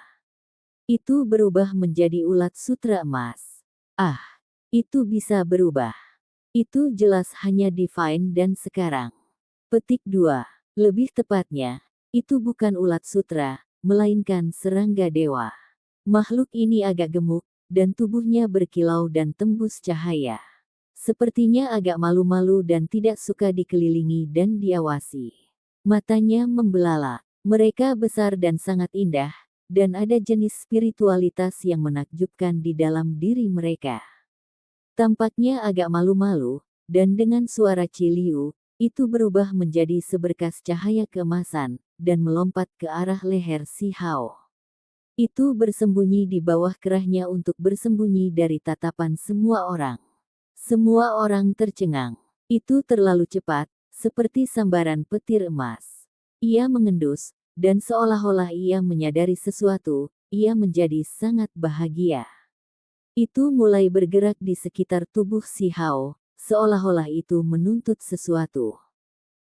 Itu berubah menjadi ulat sutra emas. Ah, itu bisa berubah. Itu jelas hanya divine dan sekarang. Petik 2. Lebih tepatnya, itu bukan ulat sutra, melainkan serangga dewa. Makhluk ini agak gemuk, dan tubuhnya berkilau dan tembus cahaya. Sepertinya agak malu-malu dan tidak suka dikelilingi dan diawasi. Matanya membelalak. Mereka besar dan sangat indah, dan ada jenis spiritualitas yang menakjubkan di dalam diri mereka. Tampaknya agak malu-malu, dan dengan suara ciliu, itu berubah menjadi seberkas cahaya keemasan, dan melompat ke arah leher si Hao. Itu bersembunyi di bawah kerahnya untuk bersembunyi dari tatapan semua orang. Semua orang tercengang. Itu terlalu cepat, seperti sambaran petir emas. Ia mengendus, dan seolah-olah ia menyadari sesuatu, ia menjadi sangat bahagia. Itu mulai bergerak di sekitar tubuh si Hao, seolah-olah itu menuntut sesuatu.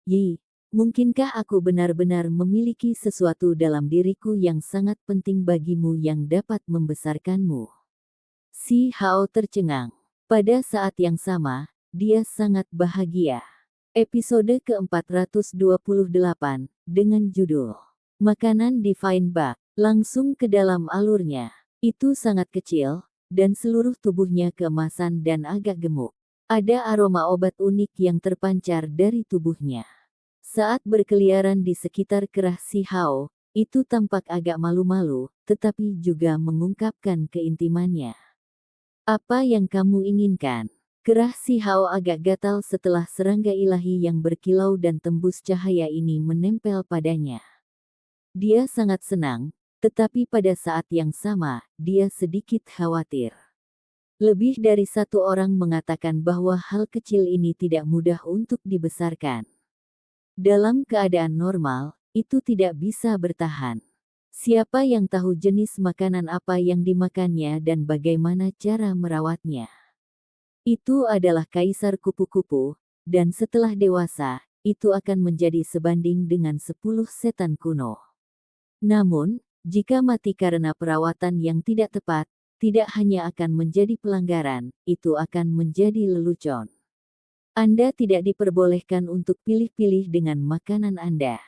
Yi, mungkinkah aku benar-benar memiliki sesuatu dalam diriku yang sangat penting bagimu yang dapat membesarkanmu? Si Hao tercengang. Pada saat yang sama, dia sangat bahagia. Episode ke-428, dengan judul Makanan Divine Bug, langsung ke dalam alurnya. Itu sangat kecil, dan seluruh tubuhnya keemasan dan agak gemuk. Ada aroma obat unik yang terpancar dari tubuhnya. Saat berkeliaran di sekitar kerah si Hao, itu tampak agak malu-malu, tetapi juga mengungkapkan keintimannya. Apa yang kamu inginkan? Kerah si Hao agak gatal setelah serangga ilahi yang berkilau dan tembus cahaya ini menempel padanya. Dia sangat senang, tetapi pada saat yang sama, dia sedikit khawatir. Lebih dari satu orang mengatakan bahwa hal kecil ini tidak mudah untuk dibesarkan. Dalam keadaan normal, itu tidak bisa bertahan. Siapa yang tahu jenis makanan apa yang dimakannya dan bagaimana cara merawatnya? Itu adalah kaisar kupu-kupu, dan setelah dewasa, itu akan menjadi sebanding dengan 10 setan kuno. Namun, jika mati karena perawatan yang tidak tepat, tidak hanya akan menjadi pelanggaran, itu akan menjadi lelucon. Anda tidak diperbolehkan untuk pilih-pilih dengan makanan Anda.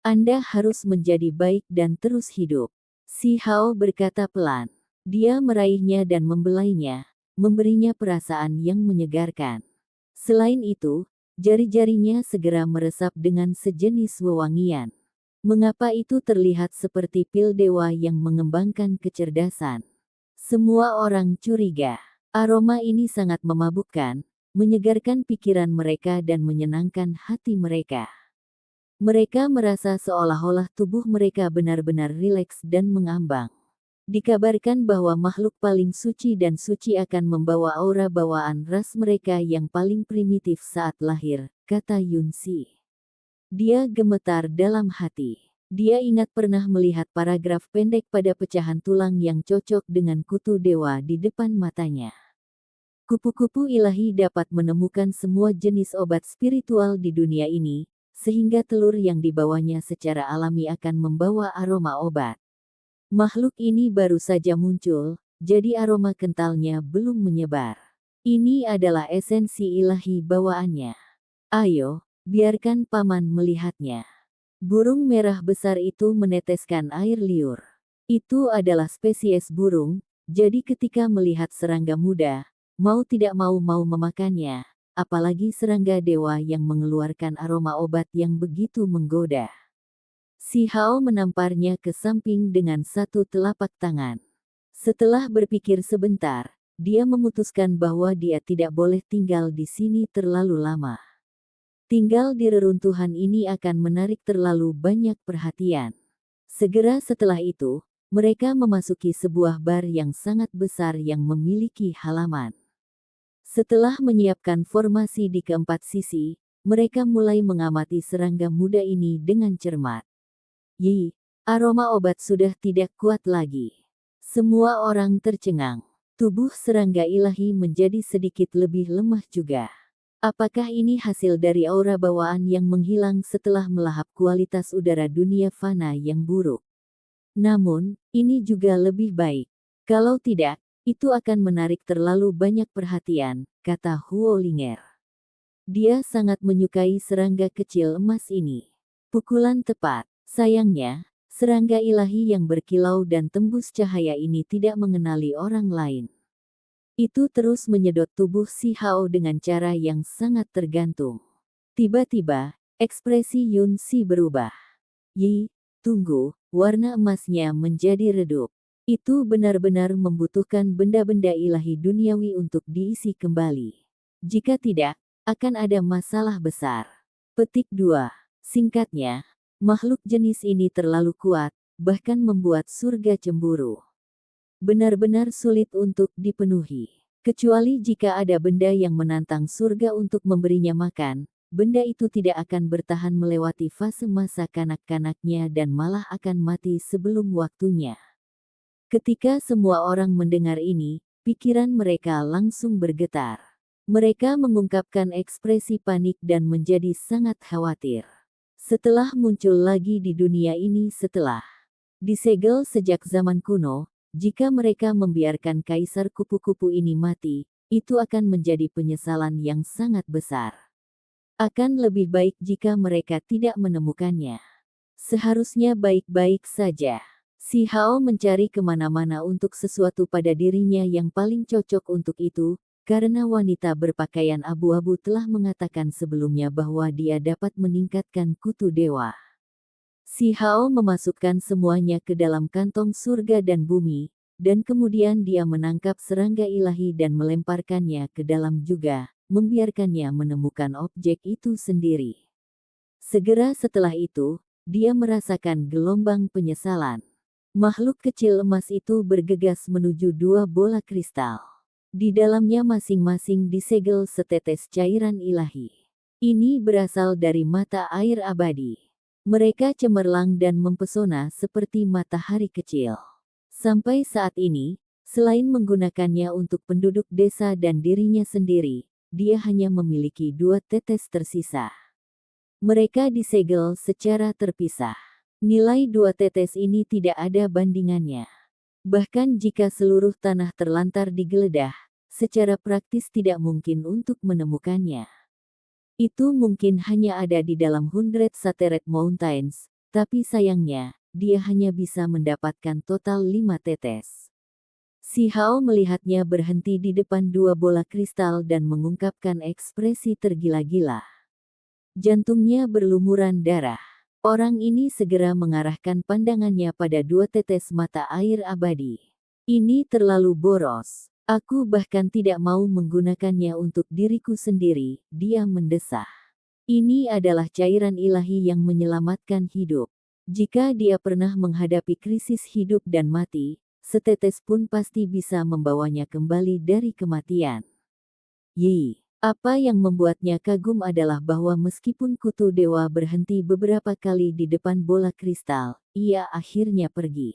Anda harus menjadi baik dan terus hidup. Si Hao berkata pelan. Dia meraihnya dan membelainya, memberinya perasaan yang menyegarkan. Selain itu, jari-jarinya segera meresap dengan sejenis wewangian. Mengapa itu terlihat seperti pil dewa yang mengembangkan kecerdasan? Semua orang curiga. Aroma ini sangat memabukkan, menyegarkan pikiran mereka dan menyenangkan hati mereka. Mereka merasa seolah-olah tubuh mereka benar-benar rileks dan mengambang. Dikabarkan bahwa makhluk paling suci dan suci akan membawa aura bawaan ras mereka yang paling primitif saat lahir, kata Yunsi. Dia gemetar dalam hati. Dia ingat pernah melihat paragraf pendek pada pecahan tulang yang cocok dengan kutu dewa di depan matanya. Kupu-kupu ilahi dapat menemukan semua jenis obat spiritual di dunia ini, sehingga telur yang dibawanya secara alami akan membawa aroma obat. Makhluk ini baru saja muncul, jadi aroma kentalnya belum menyebar. Ini adalah esensi ilahi bawaannya. Ayo, biarkan paman melihatnya. Burung merah besar itu meneteskan air liur. Itu adalah spesies burung, jadi ketika melihat serangga muda, mau tidak mau memakannya, apalagi serangga dewa yang mengeluarkan aroma obat yang begitu menggoda. Si Hao menamparnya ke samping dengan satu telapak tangan. Setelah berpikir sebentar, dia memutuskan bahwa dia tidak boleh tinggal di sini terlalu lama. Tinggal di reruntuhan ini akan menarik terlalu banyak perhatian. Segera setelah itu, mereka memasuki sebuah bar yang sangat besar yang memiliki halaman. Setelah menyiapkan formasi di keempat sisi, mereka mulai mengamati serangga muda ini dengan cermat. Yi, aroma obat sudah tidak kuat lagi. Semua orang tercengang. Tubuh serangga ilahi menjadi sedikit lebih lemah juga. Apakah ini hasil dari aura bawaan yang menghilang setelah melahap kualitas udara dunia fana yang buruk? Namun, ini juga lebih baik. Kalau tidak, itu akan menarik terlalu banyak perhatian, kata Huo Linger. Dia sangat menyukai serangga kecil emas ini. Pukulan tepat. Sayangnya, serangga ilahi yang berkilau dan tembus cahaya ini tidak mengenali orang lain. Itu terus menyedot tubuh si Hao dengan cara yang sangat tergantung. Tiba-tiba, ekspresi Yun Si berubah. Yi, tunggu, warna emasnya menjadi redup. Itu benar-benar membutuhkan benda-benda ilahi duniawi untuk diisi kembali. Jika tidak, akan ada masalah besar. Petik 2. Singkatnya, makhluk jenis ini terlalu kuat, bahkan membuat surga cemburu. Benar-benar sulit untuk dipenuhi. Kecuali jika ada benda yang menantang surga untuk memberinya makan, benda itu tidak akan bertahan melewati fase masa kanak-kanaknya dan malah akan mati sebelum waktunya. Ketika semua orang mendengar ini, pikiran mereka langsung bergetar. Mereka mengungkapkan ekspresi panik dan menjadi sangat khawatir. Setelah muncul lagi di dunia ini setelah disegel sejak zaman kuno, jika mereka membiarkan kaisar kupu-kupu ini mati, itu akan menjadi penyesalan yang sangat besar. Akan lebih baik jika mereka tidak menemukannya. Seharusnya baik-baik saja. Si Hao mencari kemana-mana untuk sesuatu pada dirinya yang paling cocok untuk itu, karena wanita berpakaian abu-abu telah mengatakan sebelumnya bahwa dia dapat meningkatkan kutu dewa. Si Hao memasukkan semuanya ke dalam kantong surga dan bumi, dan kemudian dia menangkap serangga ilahi dan melemparkannya ke dalam juga, membiarkannya menemukan objek itu sendiri. Segera setelah itu, dia merasakan gelombang penyesalan. Makhluk kecil emas itu bergegas menuju dua bola kristal. Di dalamnya masing-masing disegel setetes cairan ilahi. Ini berasal dari mata air abadi. Mereka cemerlang dan mempesona seperti matahari kecil. Sampai saat ini, selain menggunakannya untuk penduduk desa dan dirinya sendiri, dia hanya memiliki 2 tetes tersisa. Mereka disegel secara terpisah. Nilai 2 tetes ini tidak ada bandingannya. Bahkan jika seluruh tanah terlantar digeledah, secara praktis tidak mungkin untuk menemukannya. Itu mungkin hanya ada di dalam Hundred Sateret Mountains, tapi sayangnya, dia hanya bisa mendapatkan total 5 tetes. Si Hao melihatnya berhenti di depan 2 bola kristal dan mengungkapkan ekspresi tergila-gila. Jantungnya berlumuran darah. Orang ini segera mengarahkan pandangannya pada dua tetes mata air abadi. Ini terlalu boros. Aku bahkan tidak mau menggunakannya untuk diriku sendiri, dia mendesah. Ini adalah cairan ilahi yang menyelamatkan hidup. Jika dia pernah menghadapi krisis hidup dan mati, setetes pun pasti bisa membawanya kembali dari kematian. Yi. Apa yang membuatnya kagum adalah bahwa meskipun kutu dewa berhenti beberapa kali di depan bola kristal, ia akhirnya pergi.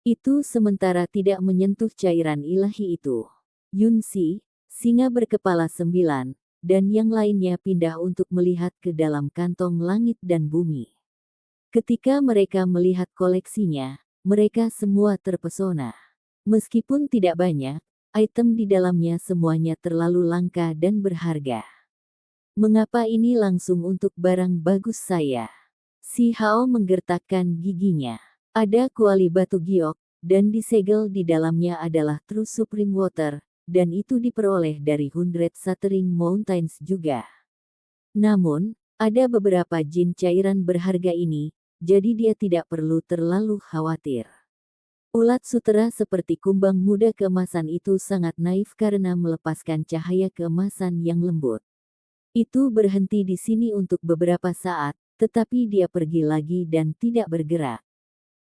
Itu sementara tidak menyentuh cairan ilahi itu. Yunsi, singa berkepala 9, dan yang lainnya pindah untuk melihat ke dalam kantong langit dan bumi. Ketika mereka melihat koleksinya, mereka semua terpesona. Meskipun tidak banyak, item di dalamnya semuanya terlalu langka dan berharga. Mengapa ini langsung untuk barang bagus saya? Si Hao menggertakkan giginya. Ada kuali batu giok, dan disegel di dalamnya adalah True Supreme Water, dan itu diperoleh dari 100 Shattering Mountains juga. Namun, ada beberapa jin cairan berharga ini, jadi dia tidak perlu terlalu khawatir. Ulat sutera seperti kumbang muda keemasan itu sangat naif karena melepaskan cahaya keemasan yang lembut. Itu berhenti di sini untuk beberapa saat, tetapi dia pergi lagi dan tidak bergerak.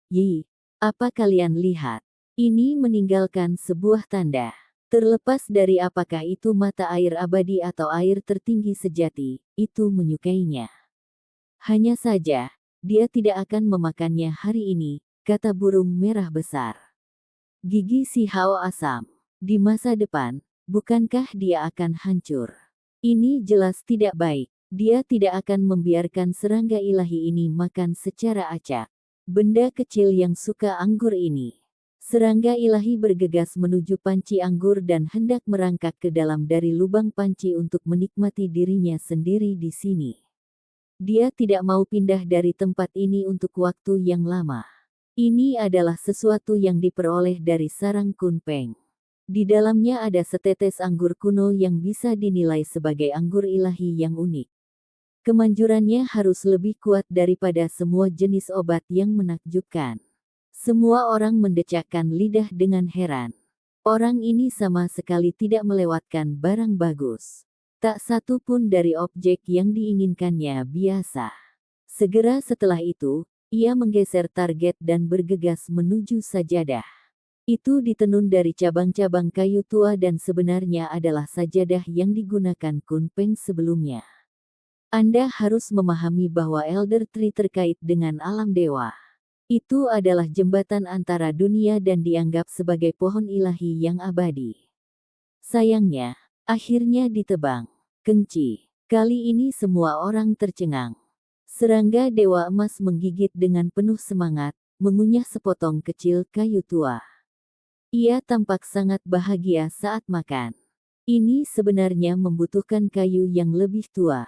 Yi, apa kalian lihat? Ini meninggalkan sebuah tanda. Terlepas dari apakah itu mata air abadi atau air tertinggi sejati, itu menyukainya. Hanya saja, dia tidak akan memakannya hari ini, kata burung merah besar. Gigi si Hao asam. Di masa depan, bukankah dia akan hancur? Ini jelas tidak baik. Dia tidak akan membiarkan serangga ilahi ini makan secara acak. Benda kecil yang suka anggur ini. Serangga ilahi bergegas menuju panci anggur dan hendak merangkak ke dalam dari lubang panci untuk menikmati dirinya sendiri di sini. Dia tidak mau pindah dari tempat ini untuk waktu yang lama. Ini adalah sesuatu yang diperoleh dari sarang Kunpeng. Di dalamnya ada setetes anggur kuno yang bisa dinilai sebagai anggur ilahi yang unik. Kemanjurannya harus lebih kuat daripada semua jenis obat yang menakjubkan. Semua orang mendecakkan lidah dengan heran. Orang ini sama sekali tidak melewatkan barang bagus. Tak satu pun dari objek yang diinginkannya biasa. Segera setelah itu, ia menggeser target dan bergegas menuju sajadah. Itu ditenun dari cabang-cabang kayu tua dan sebenarnya adalah sajadah yang digunakan Kunpeng sebelumnya. Anda harus memahami bahwa Elder Tree terkait dengan alam dewa. Itu adalah jembatan antara dunia dan dianggap sebagai pohon ilahi yang abadi. Sayangnya, akhirnya ditebang. Kengci. Kali ini semua orang tercengang. Serangga Dewa Emas menggigit dengan penuh semangat, mengunyah sepotong kecil kayu tua. Ia tampak sangat bahagia saat makan. Ini sebenarnya membutuhkan kayu yang lebih tua.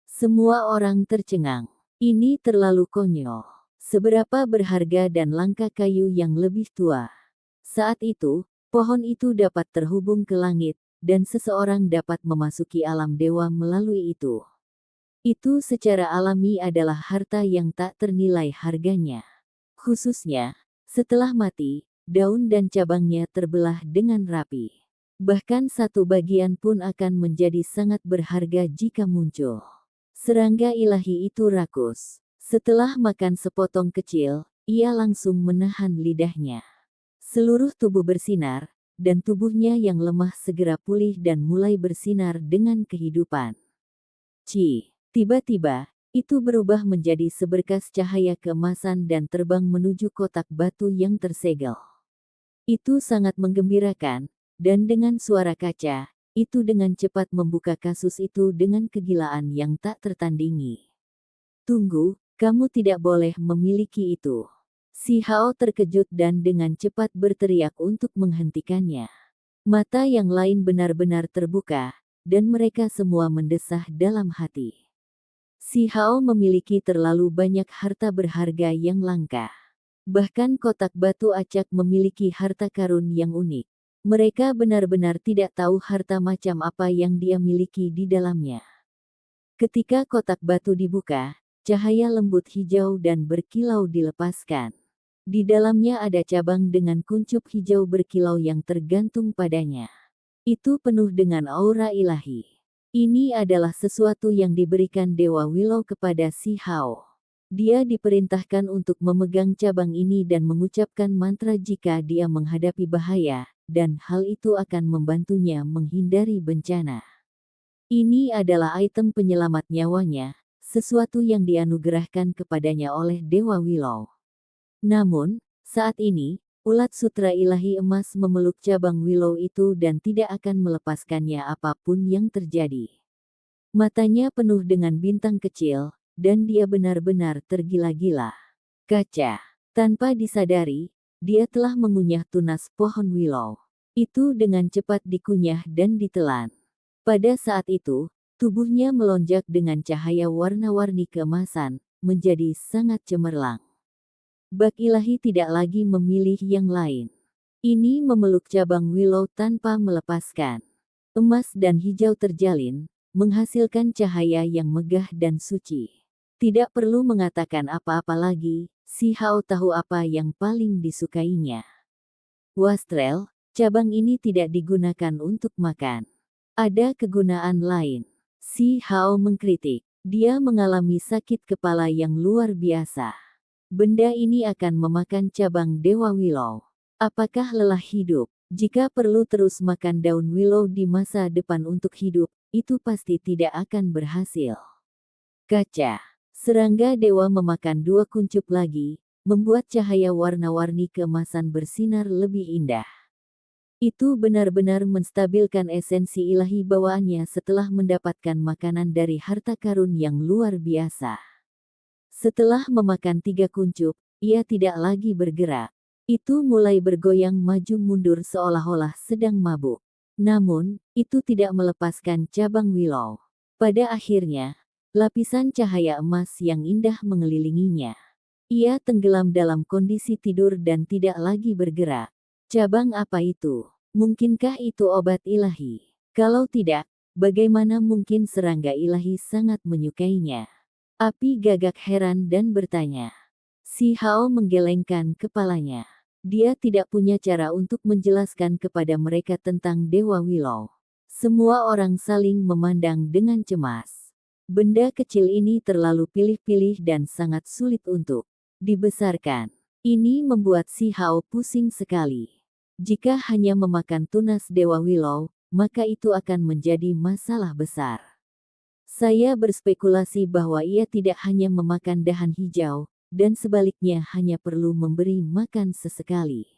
Semua orang tercengang. Ini terlalu konyol. Seberapa berharga dan langka kayu yang lebih tua. Saat itu, pohon itu dapat terhubung ke langit, dan seseorang dapat memasuki alam dewa melalui itu. Itu secara alami adalah harta yang tak ternilai harganya. Khususnya, setelah mati, daun dan cabangnya terbelah dengan rapi. Bahkan satu bagian pun akan menjadi sangat berharga jika muncul. Serangga ilahi itu rakus. Setelah makan sepotong kecil, ia langsung menahan lidahnya. Seluruh tubuh bersinar, dan tubuhnya yang lemah segera pulih dan mulai bersinar dengan kehidupan. Tiba-tiba, itu berubah menjadi seberkas cahaya keemasan dan terbang menuju kotak batu yang tersegel. Itu sangat menggembirakan, dan dengan suara kaca, itu dengan cepat membuka kasus itu dengan kegilaan yang tak tertandingi. Tunggu, kamu tidak boleh memiliki itu. Si Hao terkejut dan dengan cepat berteriak untuk menghentikannya. Mata yang lain benar-benar terbuka, dan mereka semua mendesah dalam hati. Si Hao memiliki terlalu banyak harta berharga yang langka. Bahkan kotak batu acak memiliki harta karun yang unik. Mereka benar-benar tidak tahu harta macam apa yang dia miliki di dalamnya. Ketika kotak batu dibuka, cahaya lembut hijau dan berkilau dilepaskan. Di dalamnya ada cabang dengan kuncup hijau berkilau yang tergantung padanya. Itu penuh dengan aura ilahi. Ini adalah sesuatu yang diberikan Dewa Willow kepada Si Hao. Dia diperintahkan untuk memegang cabang ini dan mengucapkan mantra jika dia menghadapi bahaya, dan hal itu akan membantunya menghindari bencana. Ini adalah item penyelamat nyawanya, sesuatu yang dianugerahkan kepadanya oleh Dewa Willow. Namun, saat ini, ulat sutra ilahi emas memeluk cabang Willow itu dan tidak akan melepaskannya apapun yang terjadi. Matanya penuh dengan bintang kecil, dan dia benar-benar tergila-gila. Kaca. Tanpa disadari, dia telah mengunyah tunas pohon Willow. Itu dengan cepat dikunyah dan ditelan. Pada saat itu, tubuhnya melonjak dengan cahaya warna-warni keemasan, menjadi sangat cemerlang. Bak ilahi tidak lagi memilih yang lain. Ini memeluk cabang Willow tanpa melepaskan. Emas dan hijau terjalin, menghasilkan cahaya yang megah dan suci. Tidak perlu mengatakan apa-apa lagi, Si Hao tahu apa yang paling disukainya. Wastrel, cabang ini tidak digunakan untuk makan. Ada kegunaan lain. Si Hao mengkritik. Dia mengalami sakit kepala yang luar biasa. Benda ini akan memakan cabang Dewa Willow. Apakah lelah hidup? Jika perlu terus makan daun Willow di masa depan untuk hidup, itu pasti tidak akan berhasil. Kaca. Serangga dewa memakan 2 kuncup lagi, membuat cahaya warna-warni keemasan bersinar lebih indah. Itu benar-benar menstabilkan esensi ilahi bawaannya setelah mendapatkan makanan dari harta karun yang luar biasa. Setelah memakan 3 kuncup, ia tidak lagi bergerak. Itu mulai bergoyang maju mundur seolah-olah sedang mabuk. Namun, itu tidak melepaskan cabang Willow. Pada akhirnya, lapisan cahaya emas yang indah mengelilinginya. Ia tenggelam dalam kondisi tidur dan tidak lagi bergerak. Cabang apa itu? Mungkinkah itu obat ilahi? Kalau tidak, bagaimana mungkin serangga ilahi sangat menyukainya? Api gagak heran dan bertanya. Si Hao menggelengkan kepalanya. Dia tidak punya cara untuk menjelaskan kepada mereka tentang Dewa Willow. Semua orang saling memandang dengan cemas. Benda kecil ini terlalu pilih-pilih dan sangat sulit untuk dibesarkan. Ini membuat Si Hao pusing sekali. Jika hanya memakan tunas Dewa Willow, maka itu akan menjadi masalah besar. Saya berspekulasi bahwa ia tidak hanya memakan dahan hijau, dan sebaliknya hanya perlu memberi makan sesekali.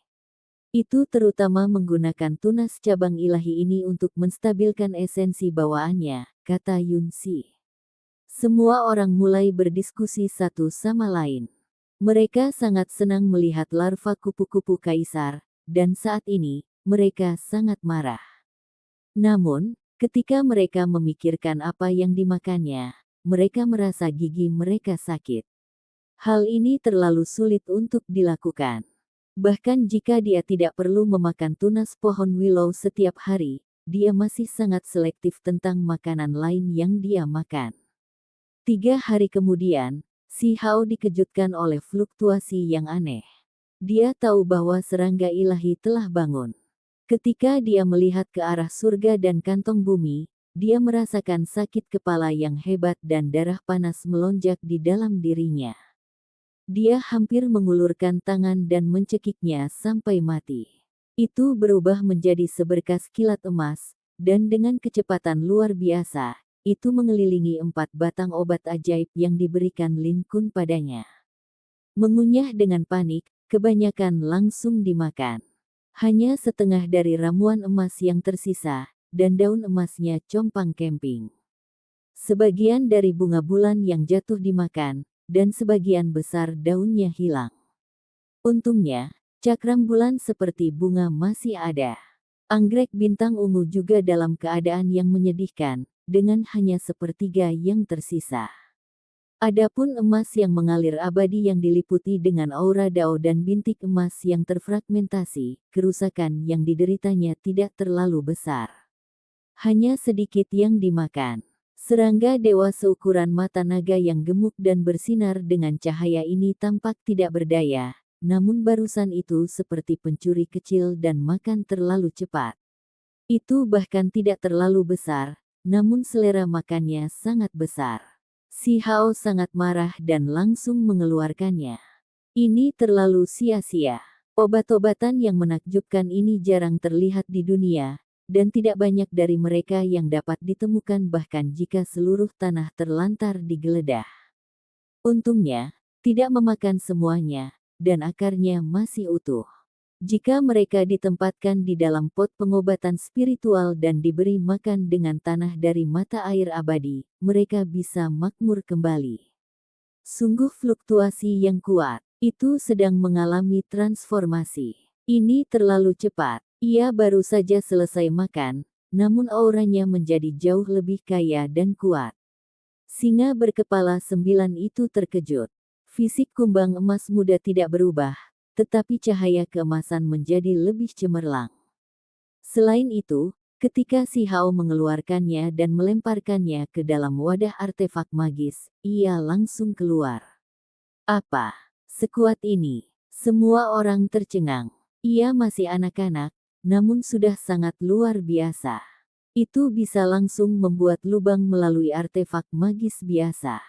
Itu terutama menggunakan tunas cabang ilahi ini untuk menstabilkan esensi bawaannya, kata Yun Si. Semua orang mulai berdiskusi satu sama lain. Mereka sangat senang melihat larva kupu-kupu kaisar, dan saat ini, mereka sangat marah. Namun, ketika mereka memikirkan apa yang dimakannya, mereka merasa gigi mereka sakit. Hal ini terlalu sulit untuk dilakukan. Bahkan jika dia tidak perlu memakan tunas pohon Willow setiap hari, dia masih sangat selektif tentang makanan lain yang dia makan. 3 hari kemudian, Si Hao dikejutkan oleh fluktuasi yang aneh. Dia tahu bahwa serangga ilahi telah bangun. Ketika dia melihat ke arah surga dan kantong bumi, dia merasakan sakit kepala yang hebat dan darah panas melonjak di dalam dirinya. Dia hampir mengulurkan tangan dan mencekiknya sampai mati. Itu berubah menjadi seberkas kilat emas, dan dengan kecepatan luar biasa, itu mengelilingi 4 batang obat ajaib yang diberikan Lin Kun padanya. Mengunyah dengan panik, kebanyakan langsung dimakan. Hanya setengah dari ramuan emas yang tersisa, dan daun emasnya compang camping. Sebagian dari bunga bulan yang jatuh dimakan, dan sebagian besar daunnya hilang. Untungnya, cakram bulan seperti bunga masih ada. Anggrek bintang ungu juga dalam keadaan yang menyedihkan, dengan hanya sepertiga yang tersisa. Adapun emas yang mengalir abadi yang diliputi dengan aura dao dan bintik emas yang terfragmentasi, kerusakan yang dideritanya tidak terlalu besar. Hanya sedikit yang dimakan. Serangga dewa seukuran mata naga yang gemuk dan bersinar dengan cahaya ini tampak tidak berdaya, namun barusan itu seperti pencuri kecil dan makan terlalu cepat. Itu bahkan tidak terlalu besar, namun selera makannya sangat besar. Si Hao sangat marah dan langsung mengeluarkannya. Ini terlalu sia-sia. Obat-obatan yang menakjubkan ini jarang terlihat di dunia, dan tidak banyak dari mereka yang dapat ditemukan bahkan jika seluruh tanah terlantar digeledah. Untungnya, tidak memakan semuanya, dan akarnya masih utuh. Jika mereka ditempatkan di dalam pot pengobatan spiritual dan diberi makan dengan tanah dari mata air abadi, mereka bisa makmur kembali. Sungguh fluktuasi yang kuat. Itu sedang mengalami transformasi. Ini terlalu cepat. Ia baru saja selesai makan, namun auranya menjadi jauh lebih kaya dan kuat. Singa berkepala 9 itu terkejut. Fisik kumbang emas muda tidak berubah, tetapi cahaya keemasan menjadi lebih cemerlang. Selain itu, ketika si Hao mengeluarkannya dan melemparkannya ke dalam wadah artefak magis, ia langsung keluar. Apa? Sekuat ini, semua orang tercengang. Ia masih anak-anak, namun sudah sangat luar biasa. Itu bisa langsung membuat lubang melalui artefak magis biasa.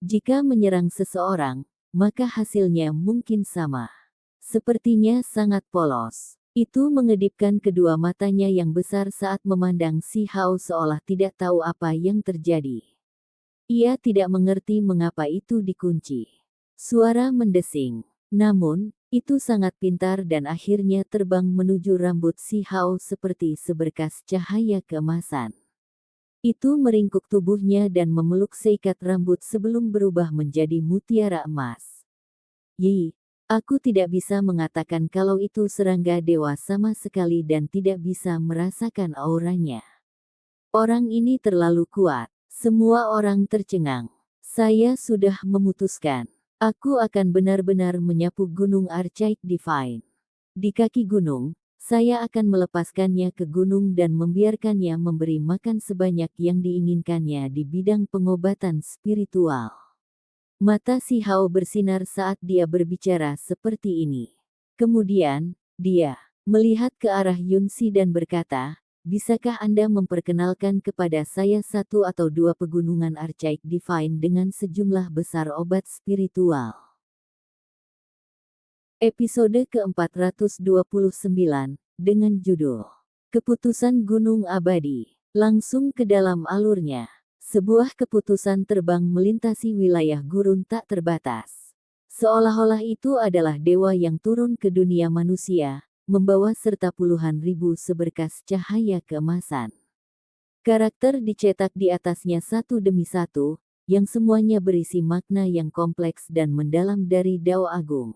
Jika menyerang seseorang, maka hasilnya mungkin sama. Sepertinya sangat polos. Itu mengedipkan kedua matanya yang besar saat memandang si Hao seolah tidak tahu apa yang terjadi. Ia tidak mengerti mengapa itu dikunci. Suara mendesing. Namun, itu sangat pintar dan akhirnya terbang menuju rambut si Hao seperti seberkas cahaya keemasan. Itu meringkuk tubuhnya dan memeluk seikat rambut sebelum berubah menjadi mutiara emas. Yi, aku tidak bisa mengatakan kalau itu serangga dewa sama sekali dan tidak bisa merasakan auranya. Orang ini terlalu kuat. Semua orang tercengang. Saya sudah memutuskan. Aku akan benar-benar menyapu Gunung Archaik Divine. Di kaki gunung, saya akan melepaskannya ke gunung dan membiarkannya memberi makan sebanyak yang diinginkannya di bidang pengobatan spiritual. Mata si Hao bersinar saat dia berbicara seperti ini. Kemudian, dia melihat ke arah Yunsi dan berkata, "Bisakah Anda memperkenalkan kepada saya satu atau dua pegunungan Archaik Divine dengan sejumlah besar obat spiritual?" Episode ke-429, dengan judul Keputusan Gunung Abadi. Langsung ke dalam alurnya. Sebuah keputusan terbang melintasi wilayah gurun tak terbatas. Seolah-olah itu adalah dewa yang turun ke dunia manusia, membawa serta puluhan ribu seberkas cahaya keemasan. Karakter dicetak di atasnya satu demi satu, yang semuanya berisi makna yang kompleks dan mendalam dari Dao Agung.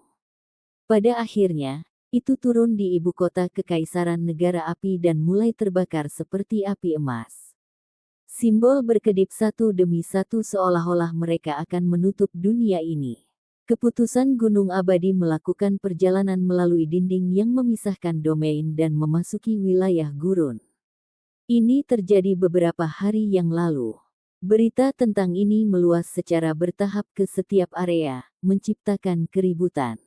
Pada akhirnya, itu turun di ibu kota kekaisaran negara api dan mulai terbakar seperti api emas. Simbol berkedip satu demi satu seolah-olah mereka akan menutup dunia ini. Keputusan Gunung Abadi melakukan perjalanan melalui dinding yang memisahkan domain dan memasuki wilayah gurun. Ini terjadi beberapa hari yang lalu. Berita tentang ini meluas secara bertahap ke setiap area, menciptakan keributan.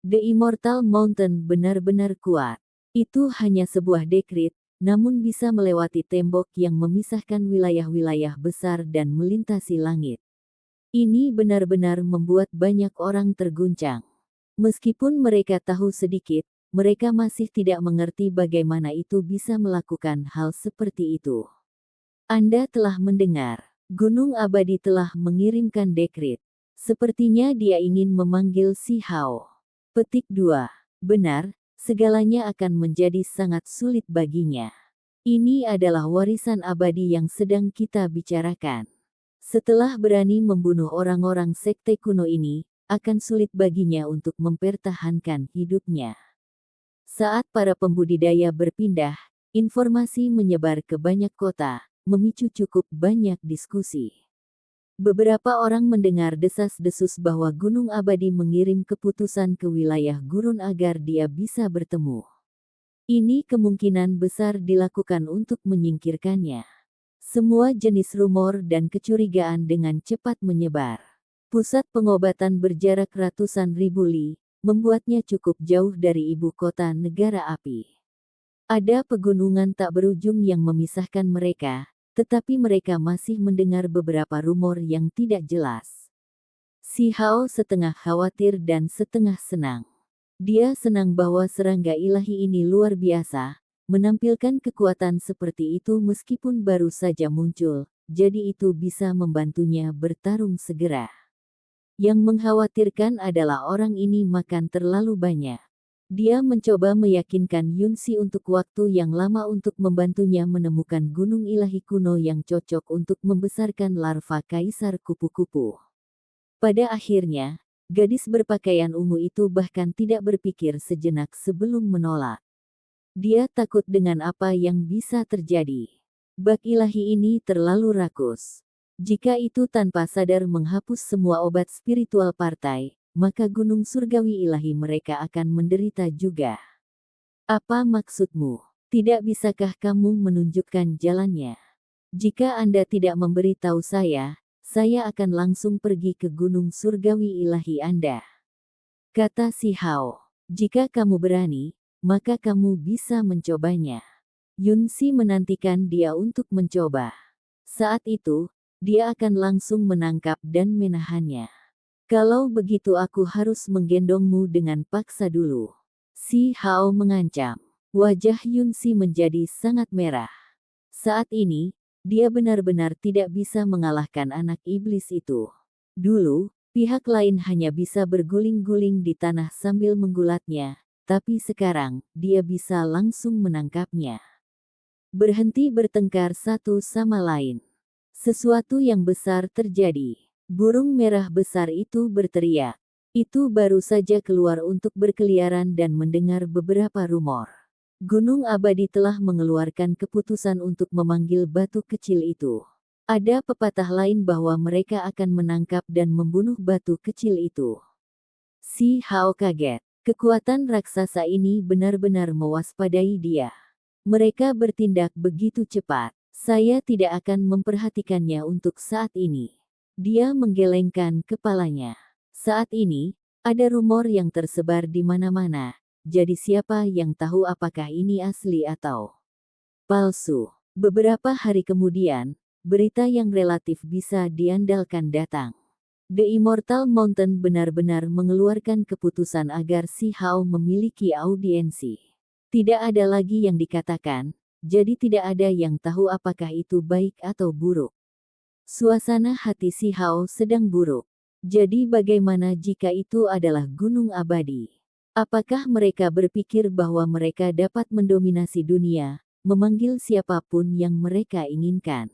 The Immortal Mountain benar-benar kuat. Itu hanya sebuah dekrit, namun bisa melewati tembok yang memisahkan wilayah-wilayah besar dan melintasi langit. Ini benar-benar membuat banyak orang terguncang. Meskipun mereka tahu sedikit, mereka masih tidak mengerti bagaimana itu bisa melakukan hal seperti itu. Anda telah mendengar, Gunung Abadi telah mengirimkan dekrit. Sepertinya dia ingin memanggil si Hao. Petik 2. Benar, segalanya akan menjadi sangat sulit baginya. Ini adalah warisan abadi yang sedang kita bicarakan. Setelah berani membunuh orang-orang sekte kuno ini, akan sulit baginya untuk mempertahankan hidupnya. Saat para pembudidaya berpindah, informasi menyebar ke banyak kota, memicu cukup banyak diskusi. Beberapa orang mendengar desas-desus bahwa Gunung Abadi mengirim keputusan ke wilayah gurun agar dia bisa bertemu. Ini kemungkinan besar dilakukan untuk menyingkirkannya. Semua jenis rumor dan kecurigaan dengan cepat menyebar. Pusat pengobatan berjarak ratusan ribu li, membuatnya cukup jauh dari ibu kota negara api. Ada pegunungan tak berujung yang memisahkan mereka, tetapi mereka masih mendengar beberapa rumor yang tidak jelas. Si Hao setengah khawatir dan setengah senang. Dia senang bahwa serangga ilahi ini luar biasa, menampilkan kekuatan seperti itu meskipun baru saja muncul, jadi itu bisa membantunya bertarung segera. Yang mengkhawatirkan adalah orang ini makan terlalu banyak. Dia mencoba meyakinkan Yunsi untuk waktu yang lama untuk membantunya menemukan gunung ilahi kuno yang cocok untuk membesarkan larva kaisar kupu-kupu. Pada akhirnya, gadis berpakaian ungu itu bahkan tidak berpikir sejenak sebelum menolak. Dia takut dengan apa yang bisa terjadi. Bak ilahi ini terlalu rakus. Jika itu tanpa sadar menghapus semua obat spiritual partai, maka gunung surgawi ilahi mereka akan menderita juga. Apa maksudmu? Tidak bisakah kamu menunjukkan jalannya? Jika Anda tidak memberitahu saya akan langsung pergi ke gunung surgawi ilahi Anda. Kata si Hao, jika kamu berani, maka kamu bisa mencobanya. Yunsi menantikan dia untuk mencoba. Saat itu, dia akan langsung menangkap dan menahannya. Kalau begitu aku harus menggendongmu dengan paksa dulu. Si Hao mengancam. Wajah Yunsi menjadi sangat merah. Saat ini, dia benar-benar tidak bisa mengalahkan anak iblis itu. Dulu, pihak lain hanya bisa berguling-guling di tanah sambil menggulatnya, tapi sekarang, dia bisa langsung menangkapnya. Berhenti bertengkar satu sama lain. Sesuatu yang besar terjadi. Burung merah besar itu berteriak. Itu baru saja keluar untuk berkeliaran dan mendengar beberapa rumor. Gunung abadi telah mengeluarkan keputusan untuk memanggil batu kecil itu. Ada pepatah lain bahwa mereka akan menangkap dan membunuh batu kecil itu. Si Hao kaget. Kekuatan raksasa ini benar-benar mewaspadai dia. Mereka bertindak begitu cepat. Saya tidak akan memperhatikannya untuk saat ini. Dia menggelengkan kepalanya. Saat ini, ada rumor yang tersebar di mana-mana. Jadi siapa yang tahu apakah ini asli atau palsu? Beberapa hari kemudian, berita yang relatif bisa diandalkan datang. The Immortal Mountain benar-benar mengeluarkan keputusan agar si Hao memiliki audiensi. Tidak ada lagi yang dikatakan, jadi tidak ada yang tahu apakah itu baik atau buruk. Suasana hati si Hao sedang buruk. Jadi bagaimana jika itu adalah gunung abadi? Apakah mereka berpikir bahwa mereka dapat mendominasi dunia, memanggil siapapun yang mereka inginkan?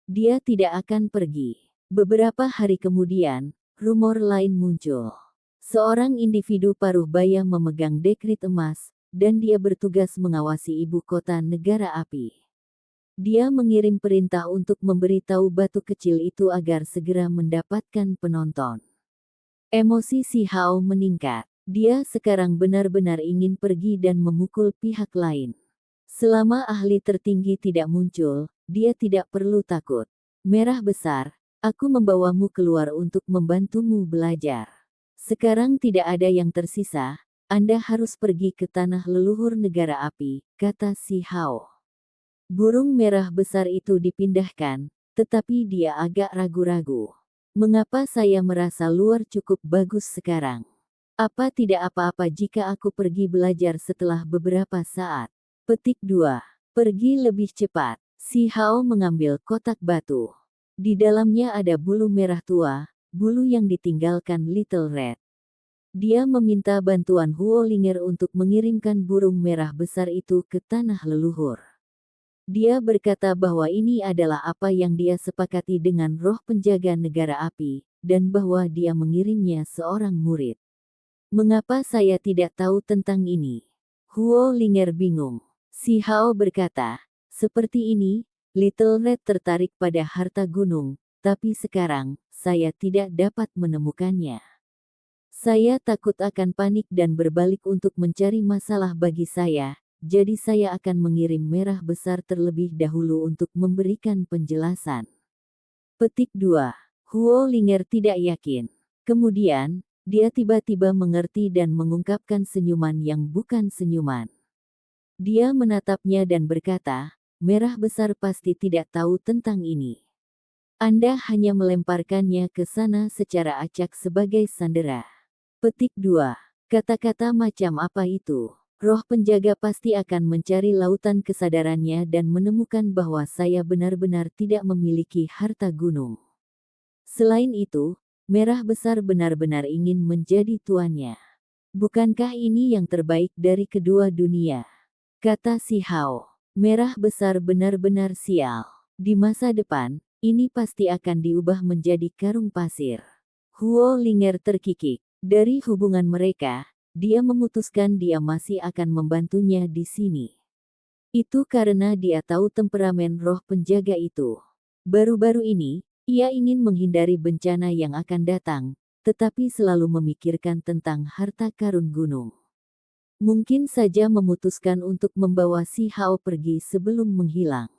Dia tidak akan pergi. Beberapa hari kemudian, rumor lain muncul. Seorang individu paruh baya memegang dekrit emas, dan dia bertugas mengawasi ibu kota negara api. Dia mengirim perintah untuk memberitahu batu kecil itu agar segera mendapatkan penonton. Emosi si Hao meningkat. Dia sekarang benar-benar ingin pergi dan memukul pihak lain. Selama ahli tertinggi tidak muncul, dia tidak perlu takut. Merah besar, aku membawamu keluar untuk membantumu belajar. Sekarang tidak ada yang tersisa, Anda harus pergi ke tanah leluhur negara api, kata si Hao. Burung merah besar itu dipindahkan, tetapi dia agak ragu-ragu. Mengapa saya merasa luar cukup bagus sekarang? Apa tidak apa-apa jika aku pergi belajar setelah beberapa saat? Petik 2. Pergi lebih cepat. Si Hao mengambil kotak batu. Di dalamnya ada bulu merah tua, bulu yang ditinggalkan Little Red. Dia meminta bantuan Huo Linger untuk mengirimkan burung merah besar itu ke tanah leluhur. Dia berkata bahwa ini adalah apa yang dia sepakati dengan roh penjaga negara api, dan bahwa dia mengirimnya seorang murid. Mengapa saya tidak tahu tentang ini? Huo Linger bingung. Si Hao berkata, seperti ini, Little Red tertarik pada harta gunung, tapi sekarang, saya tidak dapat menemukannya. Saya takut akan panik dan berbalik untuk mencari masalah bagi saya, jadi saya akan mengirim merah besar terlebih dahulu untuk memberikan penjelasan. Petik 2. Huo Linger tidak yakin. Kemudian, dia tiba-tiba mengerti dan mengungkapkan senyuman yang bukan senyuman. Dia menatapnya dan berkata, merah besar pasti tidak tahu tentang ini. Anda hanya melemparkannya ke sana secara acak sebagai sandera. Petik 2. Kata-kata macam apa itu? Roh penjaga pasti akan mencari lautan kesadarannya dan menemukan bahwa saya benar-benar tidak memiliki harta gunung. Selain itu, merah besar benar-benar ingin menjadi tuannya. Bukankah ini yang terbaik dari kedua dunia? Kata si Hao. Merah besar benar-benar sial. Di masa depan, ini pasti akan diubah menjadi karung pasir. Huo Linger terkikik. Dari hubungan mereka, dia memutuskan dia masih akan membantunya di sini. Itu karena dia tahu temperamen roh penjaga itu. Baru-baru ini, ia ingin menghindari bencana yang akan datang, tetapi selalu memikirkan tentang harta karun gunung. Mungkin saja memutuskan untuk membawa si Hao pergi sebelum menghilang.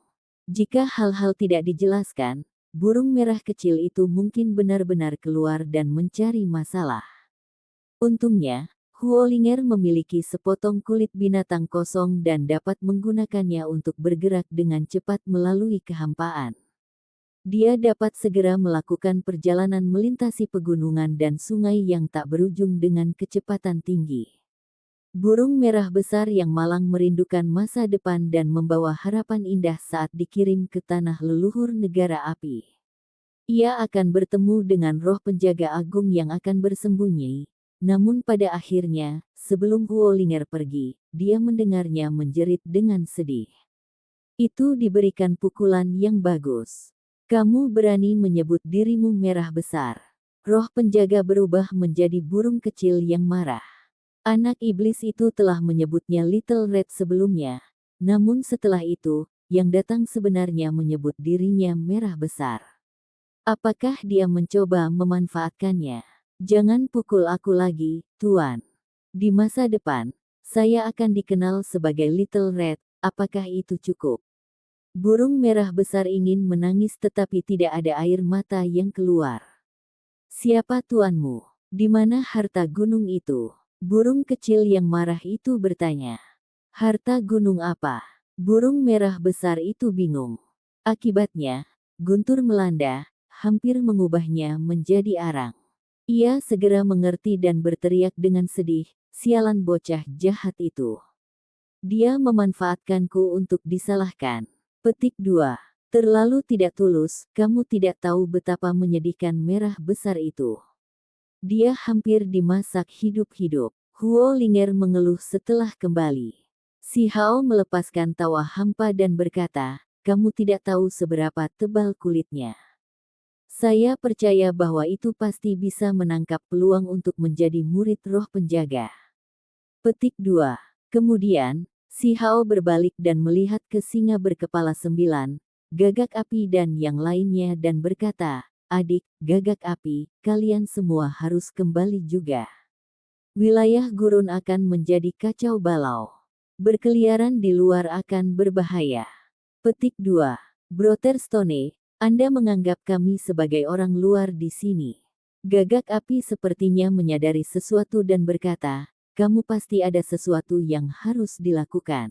Jika hal-hal tidak dijelaskan, burung merah kecil itu mungkin benar-benar keluar dan mencari masalah. Untungnya, Huo Linger memiliki sepotong kulit binatang kosong dan dapat menggunakannya untuk bergerak dengan cepat melalui kehampaan. Dia dapat segera melakukan perjalanan melintasi pegunungan dan sungai yang tak berujung dengan kecepatan tinggi. Burung merah besar yang malang merindukan masa depan dan membawa harapan indah saat dikirim ke tanah leluhur negara api. Ia akan bertemu dengan roh penjaga agung yang akan bersembunyi, namun pada akhirnya, sebelum Huo Linger pergi, dia mendengarnya menjerit dengan sedih. Itu diberikan pukulan yang bagus. Kamu berani menyebut dirimu merah besar. Roh penjaga berubah menjadi burung kecil yang marah. Anak iblis itu telah menyebutnya Little Red sebelumnya, namun setelah itu, yang datang sebenarnya menyebut dirinya merah besar. Apakah dia mencoba memanfaatkannya? Jangan pukul aku lagi, Tuan. Di masa depan, saya akan dikenal sebagai Little Red, apakah itu cukup? Burung merah besar ingin menangis tetapi tidak ada air mata yang keluar. Siapa tuanmu? Di mana harta gunung itu? Burung kecil yang marah itu bertanya. Harta gunung apa? Burung merah besar itu bingung. Akibatnya, guntur melanda, hampir mengubahnya menjadi arang. Ia segera mengerti dan berteriak dengan sedih, sialan bocah jahat itu. Dia memanfaatkanku untuk disalahkan. Petik 2. Terlalu tidak tulus, kamu tidak tahu betapa menyedihkan merah besar itu. Dia hampir dimasak hidup-hidup. Huo Linger mengeluh setelah kembali. Si Hao melepaskan tawa hampa dan berkata, kamu tidak tahu seberapa tebal kulitnya. Saya percaya bahwa itu pasti bisa menangkap peluang untuk menjadi murid roh penjaga. Petik 2. Kemudian, si Hao berbalik dan melihat ke singa berkepala 9, gagak api dan yang lainnya dan berkata, adik, gagak api, kalian semua harus kembali juga. Wilayah gurun akan menjadi kacau balau. Berkeliaran di luar akan berbahaya. Petik 2. Brother Stone, Anda menganggap kami sebagai orang luar di sini. Gagak api sepertinya menyadari sesuatu dan berkata, kamu pasti ada sesuatu yang harus dilakukan.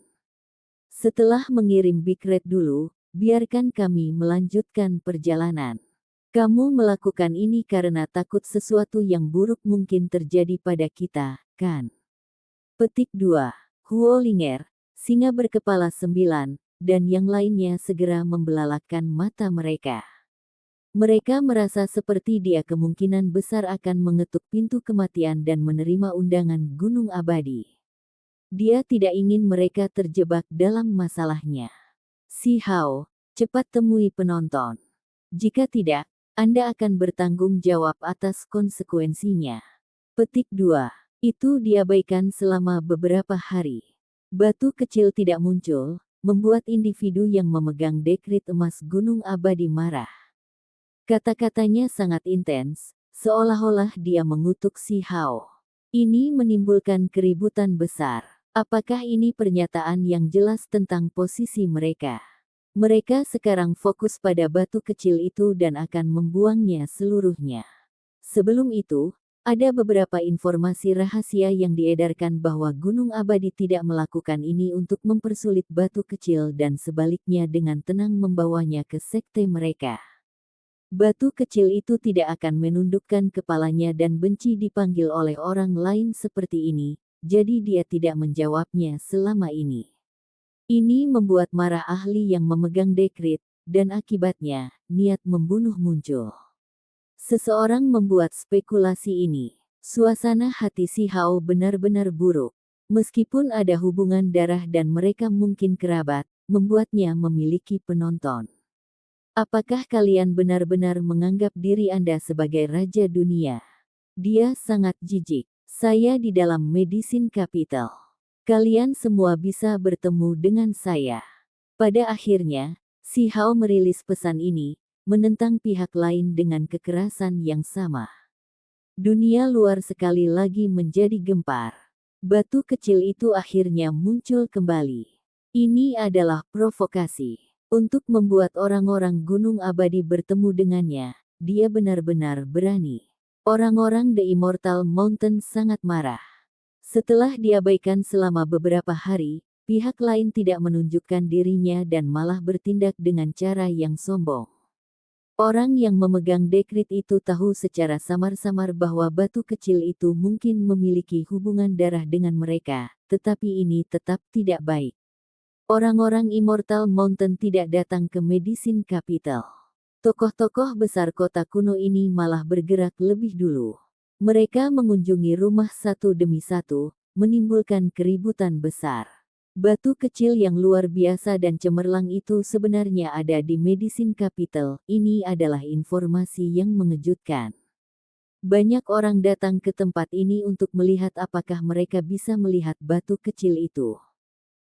Setelah mengirim Big Red dulu, biarkan kami melanjutkan perjalanan. Kamu melakukan ini karena takut sesuatu yang buruk mungkin terjadi pada kita, kan? Petik 2. Huo Linger, singa berkepala 9, dan yang lainnya segera membelalakkan mata mereka. Mereka merasa seperti dia kemungkinan besar akan mengetuk pintu kematian dan menerima undangan gunung abadi. Dia tidak ingin mereka terjebak dalam masalahnya. Si Hao, cepat temui penonton. Jika tidak, Anda akan bertanggung jawab atas konsekuensinya. Petik 2. Itu diabaikan selama beberapa hari. Batu kecil tidak muncul, membuat individu yang memegang dekrit emas gunung abadi marah. Kata-katanya sangat intens, seolah-olah dia mengutuk si Hao. Ini menimbulkan keributan besar. Apakah ini pernyataan yang jelas tentang posisi mereka? Mereka sekarang fokus pada batu kecil itu dan akan membuangnya seluruhnya. Sebelum itu, ada beberapa informasi rahasia yang diedarkan bahwa Gunung Abadi tidak melakukan ini untuk mempersulit batu kecil dan sebaliknya dengan tenang membawanya ke sekte mereka. Batu kecil itu tidak akan menundukkan kepalanya dan benci dipanggil oleh orang lain seperti ini, jadi dia tidak menjawabnya selama ini. Ini membuat marah ahli yang memegang dekrit, dan akibatnya, niat membunuh muncul. Seseorang membuat spekulasi ini. Suasana hati si Hao benar-benar buruk. Meskipun ada hubungan darah dan mereka mungkin kerabat, membuatnya memiliki penonton. Apakah kalian benar-benar menganggap diri Anda sebagai raja dunia? Dia sangat jijik. Saya di dalam Medicine Capital. Kalian semua bisa bertemu dengan saya. Pada akhirnya, si Hao merilis pesan ini, menentang pihak lain dengan kekerasan yang sama. Dunia luar sekali lagi menjadi gempar. Batu kecil itu akhirnya muncul kembali. Ini adalah provokasi. Untuk membuat orang-orang Gunung Abadi bertemu dengannya, dia benar-benar berani. Orang-orang The Immortal Mountain sangat marah. Setelah diabaikan selama beberapa hari, pihak lain tidak menunjukkan dirinya dan malah bertindak dengan cara yang sombong. Orang yang memegang dekrit itu tahu secara samar-samar bahwa batu kecil itu mungkin memiliki hubungan darah dengan mereka, tetapi ini tetap tidak baik. Orang-orang Immortal Mountain tidak datang ke Medicine Capital. Tokoh-tokoh besar kota kuno ini malah bergerak lebih dulu. Mereka mengunjungi rumah satu demi satu, menimbulkan keributan besar. Batu kecil yang luar biasa dan cemerlang itu sebenarnya ada di Medicine Capital. Ini adalah informasi yang mengejutkan. Banyak orang datang ke tempat ini untuk melihat apakah mereka bisa melihat batu kecil itu.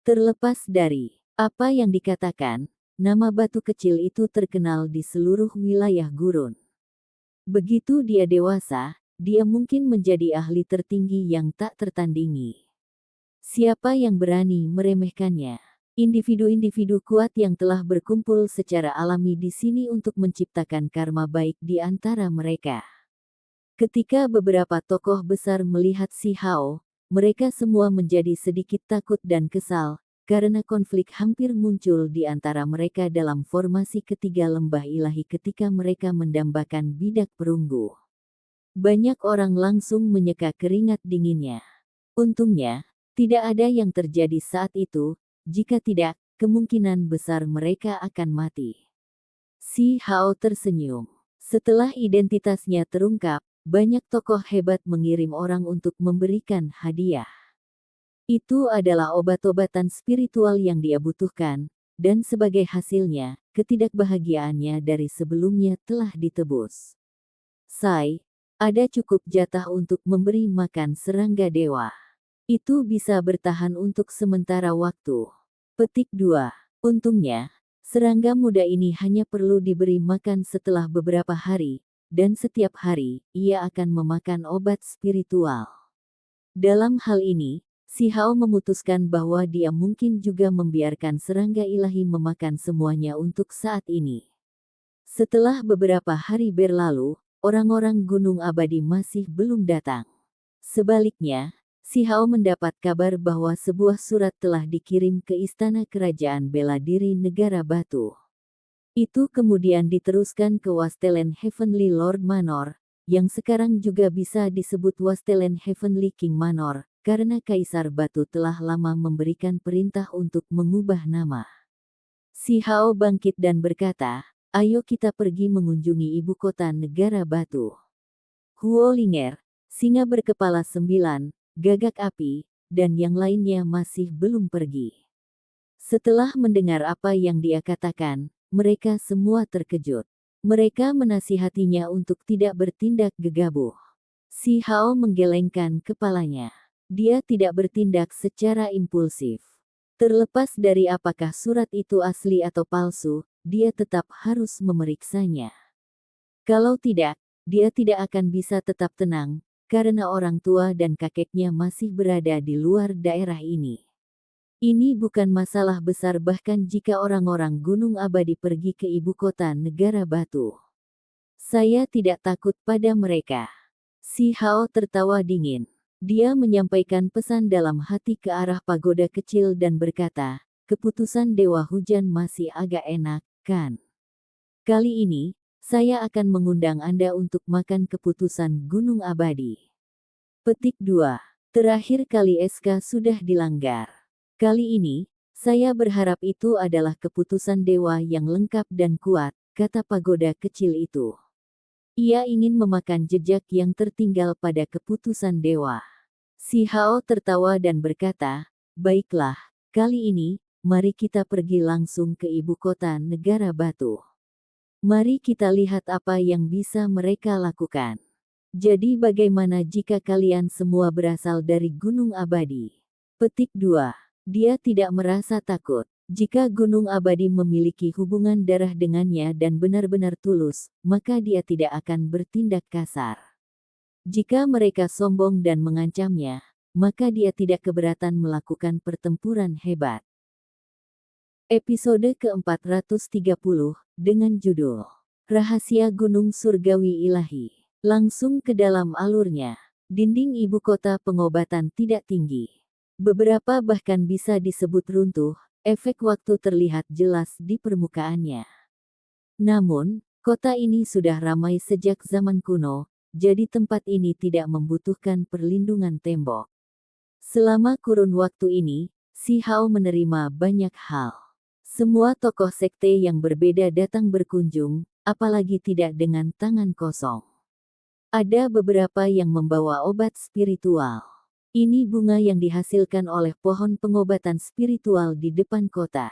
Terlepas dari apa yang dikatakan, nama batu kecil itu terkenal di seluruh wilayah gurun. Begitu dia dewasa, dia mungkin menjadi ahli tertinggi yang tak tertandingi. Siapa yang berani meremehkannya? Individu-individu kuat yang telah berkumpul secara alami di sini untuk menciptakan karma baik di antara mereka. Ketika beberapa tokoh besar melihat si Hao, mereka semua menjadi sedikit takut dan kesal, karena konflik hampir muncul di antara mereka dalam formasi ketiga lembah ilahi ketika mereka mendambakan bidak perunggu. Banyak orang langsung menyeka keringat dinginnya. Untungnya, tidak ada yang terjadi saat itu, jika tidak, kemungkinan besar mereka akan mati. Si Hao tersenyum. Setelah identitasnya terungkap, banyak tokoh hebat mengirim orang untuk memberikan hadiah. Itu adalah obat-obatan spiritual yang dia butuhkan, dan sebagai hasilnya, ketidakbahagiaannya dari sebelumnya telah ditebus. Sai, ada cukup jatah untuk memberi makan serangga dewa. Itu bisa bertahan untuk sementara waktu. Petik 2. Untungnya, serangga muda ini hanya perlu diberi makan setelah beberapa hari, dan setiap hari, ia akan memakan obat spiritual. Dalam hal ini, si Hao memutuskan bahwa dia mungkin juga membiarkan serangga ilahi memakan semuanya untuk saat ini. Setelah beberapa hari berlalu, orang-orang Gunung Abadi masih belum datang. Sebaliknya, si Hao mendapat kabar bahwa sebuah surat telah dikirim ke Istana Kerajaan Bela Diri Negara Batu. Itu kemudian diteruskan ke Wastelen Heavenly Lord Manor, yang sekarang juga bisa disebut Wastelen Heavenly King Manor, karena Kaisar Batu telah lama memberikan perintah untuk mengubah nama. Si Hao bangkit dan berkata, "Ayo kita pergi mengunjungi ibu kota negara Batu." Huo Linger, singa berkepala 9, gagak api, dan yang lainnya masih belum pergi. Setelah mendengar apa yang dia katakan, mereka semua terkejut. Mereka menasihatinya untuk tidak bertindak gegabah. Si Hao menggelengkan kepalanya. Dia tidak bertindak secara impulsif. Terlepas dari apakah surat itu asli atau palsu, dia tetap harus memeriksanya. Kalau tidak, dia tidak akan bisa tetap tenang, karena orang tua dan kakeknya masih berada di luar daerah ini. Ini bukan masalah besar bahkan jika orang-orang Gunung Abadi pergi ke ibu kota negara batu. Saya tidak takut pada mereka. Si Hao tertawa dingin. Dia menyampaikan pesan dalam hati ke arah pagoda kecil dan berkata, keputusan Dewa Hujan masih agak enak, kan? Kali ini, saya akan mengundang Anda untuk makan keputusan Gunung Abadi. Petik 2. Terakhir kali SK sudah dilanggar. Kali ini, saya berharap itu adalah keputusan dewa yang lengkap dan kuat, kata pagoda kecil itu. Ia ingin memakan jejak yang tertinggal pada keputusan dewa. Si Hao tertawa dan berkata, baiklah, kali ini, mari kita pergi langsung ke ibu kota negara batu. Mari kita lihat apa yang bisa mereka lakukan. Jadi bagaimana jika kalian semua berasal dari Gunung Abadi? Petik 2. Dia tidak merasa takut. Jika Gunung Abadi memiliki hubungan darah dengannya dan benar-benar tulus, maka dia tidak akan bertindak kasar. Jika mereka sombong dan mengancamnya, maka dia tidak keberatan melakukan pertempuran hebat. Episode ke-430, dengan judul Rahasia Gunung Surgawi Ilahi. Langsung ke dalam alurnya. Dinding ibu kota pengobatan tidak tinggi. Beberapa bahkan bisa disebut runtuh, efek waktu terlihat jelas di permukaannya. Namun, kota ini sudah ramai sejak zaman kuno, jadi tempat ini tidak membutuhkan perlindungan tembok. Selama kurun waktu ini, Si Hao menerima banyak hal. Semua tokoh sekte yang berbeda datang berkunjung, apalagi tidak dengan tangan kosong. Ada beberapa yang membawa obat spiritual. Ini bunga yang dihasilkan oleh pohon pengobatan spiritual di depan kota.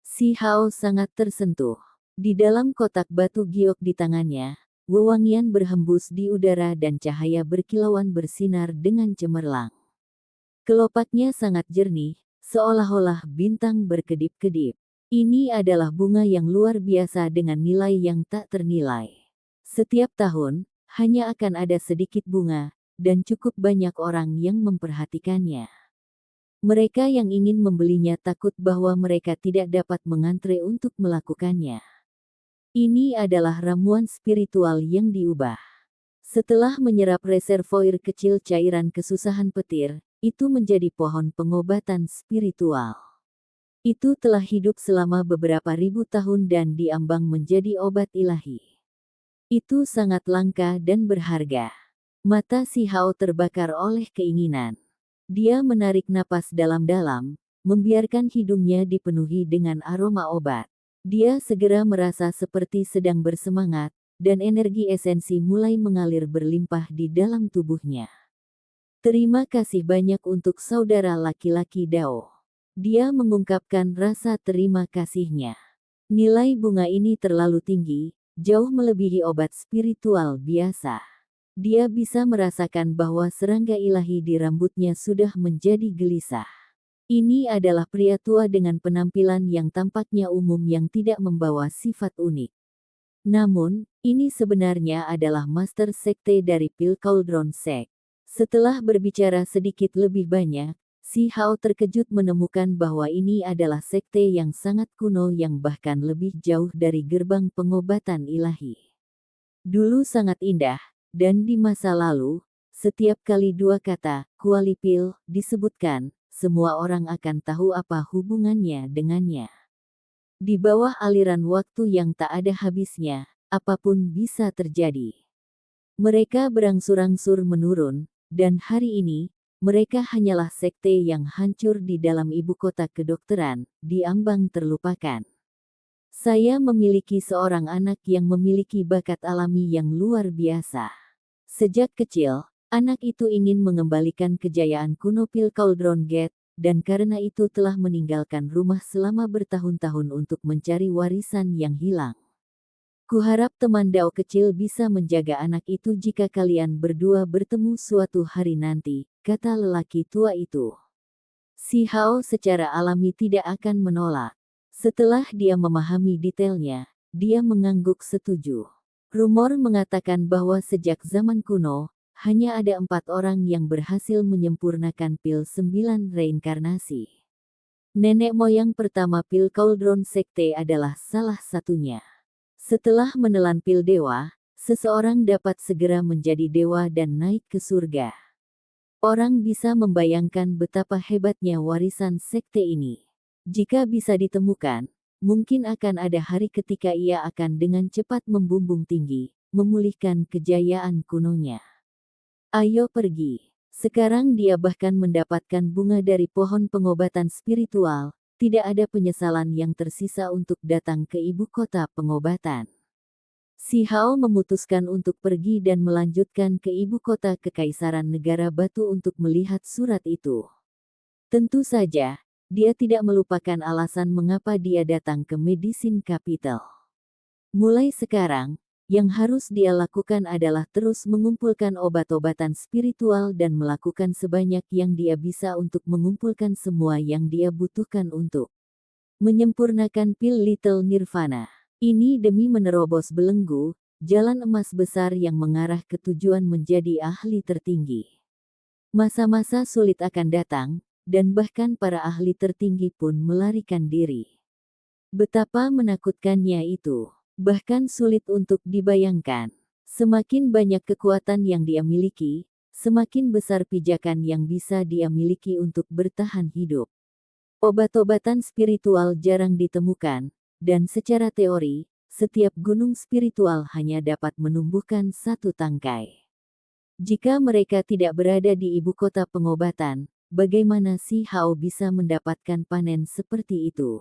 Si Hao sangat tersentuh. Di dalam kotak batu giok di tangannya, wewangian berhembus di udara dan cahaya berkilauan bersinar dengan cemerlang. Kelopaknya sangat jernih, seolah-olah bintang berkedip-kedip. Ini adalah bunga yang luar biasa dengan nilai yang tak ternilai. Setiap tahun, hanya akan ada sedikit bunga, dan cukup banyak orang yang memperhatikannya. Mereka yang ingin membelinya takut bahwa mereka tidak dapat mengantre untuk melakukannya. Ini adalah ramuan spiritual yang diubah. Setelah menyerap reservoir kecil cairan kesusahan petir, itu menjadi pohon pengobatan spiritual. Itu telah hidup selama beberapa ribu tahun dan diambang menjadi obat ilahi. Itu sangat langka dan berharga. Mata Si Hao terbakar oleh keinginan. Dia menarik napas dalam-dalam, membiarkan hidungnya dipenuhi dengan aroma obat. Dia segera merasa seperti sedang bersemangat, dan energi esensi mulai mengalir berlimpah di dalam tubuhnya. Terima kasih banyak untuk saudara laki-laki Dao. Dia mengungkapkan rasa terima kasihnya. Nilai bunga ini terlalu tinggi, jauh melebihi obat spiritual biasa. Dia bisa merasakan bahwa serangga ilahi di rambutnya sudah menjadi gelisah. Ini adalah pria tua dengan penampilan yang tampaknya umum yang tidak membawa sifat unik. Namun, ini sebenarnya adalah master sekte dari Pil Cauldron Sect. Setelah berbicara sedikit lebih banyak, Si Hao terkejut menemukan bahwa ini adalah sekte yang sangat kuno yang bahkan lebih jauh dari gerbang pengobatan ilahi. Dulu sangat indah, dan di masa lalu, setiap kali dua kata, Kualipil, disebutkan, semua orang akan tahu apa hubungannya dengannya. Di bawah aliran waktu yang tak ada habisnya, apapun bisa terjadi. Mereka berangsur-angsur menurun, dan hari ini, mereka hanyalah sekte yang hancur di dalam ibu kota kedokteran, diambang terlupakan. Saya memiliki seorang anak yang memiliki bakat alami yang luar biasa. Sejak kecil, anak itu ingin mengembalikan kejayaan kuno Pil Cauldron Gate, dan karena itu telah meninggalkan rumah selama bertahun-tahun untuk mencari warisan yang hilang. Kuharap teman Dao kecil bisa menjaga anak itu jika kalian berdua bertemu suatu hari nanti, kata lelaki tua itu. Si Hao secara alami tidak akan menolak. Setelah dia memahami detailnya, dia mengangguk setuju. Rumor mengatakan bahwa sejak zaman kuno, hanya ada 4 orang yang berhasil menyempurnakan pil 9 reinkarnasi. Nenek moyang pertama pil Cauldron Sekte adalah salah satunya. Setelah menelan pil dewa, seseorang dapat segera menjadi dewa dan naik ke surga. Orang bisa membayangkan betapa hebatnya warisan sekte ini. Jika bisa ditemukan, mungkin akan ada hari ketika ia akan dengan cepat membumbung tinggi, memulihkan kejayaan kunonya. Ayo pergi. Sekarang dia bahkan mendapatkan bunga dari pohon pengobatan spiritual, tidak ada penyesalan yang tersisa untuk datang ke ibu kota pengobatan. Si Hao memutuskan untuk pergi dan melanjutkan ke ibu kota Kekaisaran Negara Batu untuk melihat surat itu. Tentu saja, dia tidak melupakan alasan mengapa dia datang ke Medicine Capital. Mulai sekarang, yang harus dia lakukan adalah terus mengumpulkan obat-obatan spiritual dan melakukan sebanyak yang dia bisa untuk mengumpulkan semua yang dia butuhkan untuk menyempurnakan pil Little Nirvana. Ini demi menerobos belenggu, jalan emas besar yang mengarah ke tujuan menjadi ahli tertinggi. Masa-masa sulit akan datang, dan bahkan para ahli tertinggi pun melarikan diri. Betapa menakutkannya itu, bahkan sulit untuk dibayangkan. Semakin banyak kekuatan yang dia miliki, semakin besar pijakan yang bisa dia miliki untuk bertahan hidup. Obat-obatan spiritual jarang ditemukan, dan secara teori, setiap gunung spiritual hanya dapat menumbuhkan satu tangkai. Jika mereka tidak berada di ibu kota pengobatan, bagaimana si Hao bisa mendapatkan panen seperti itu?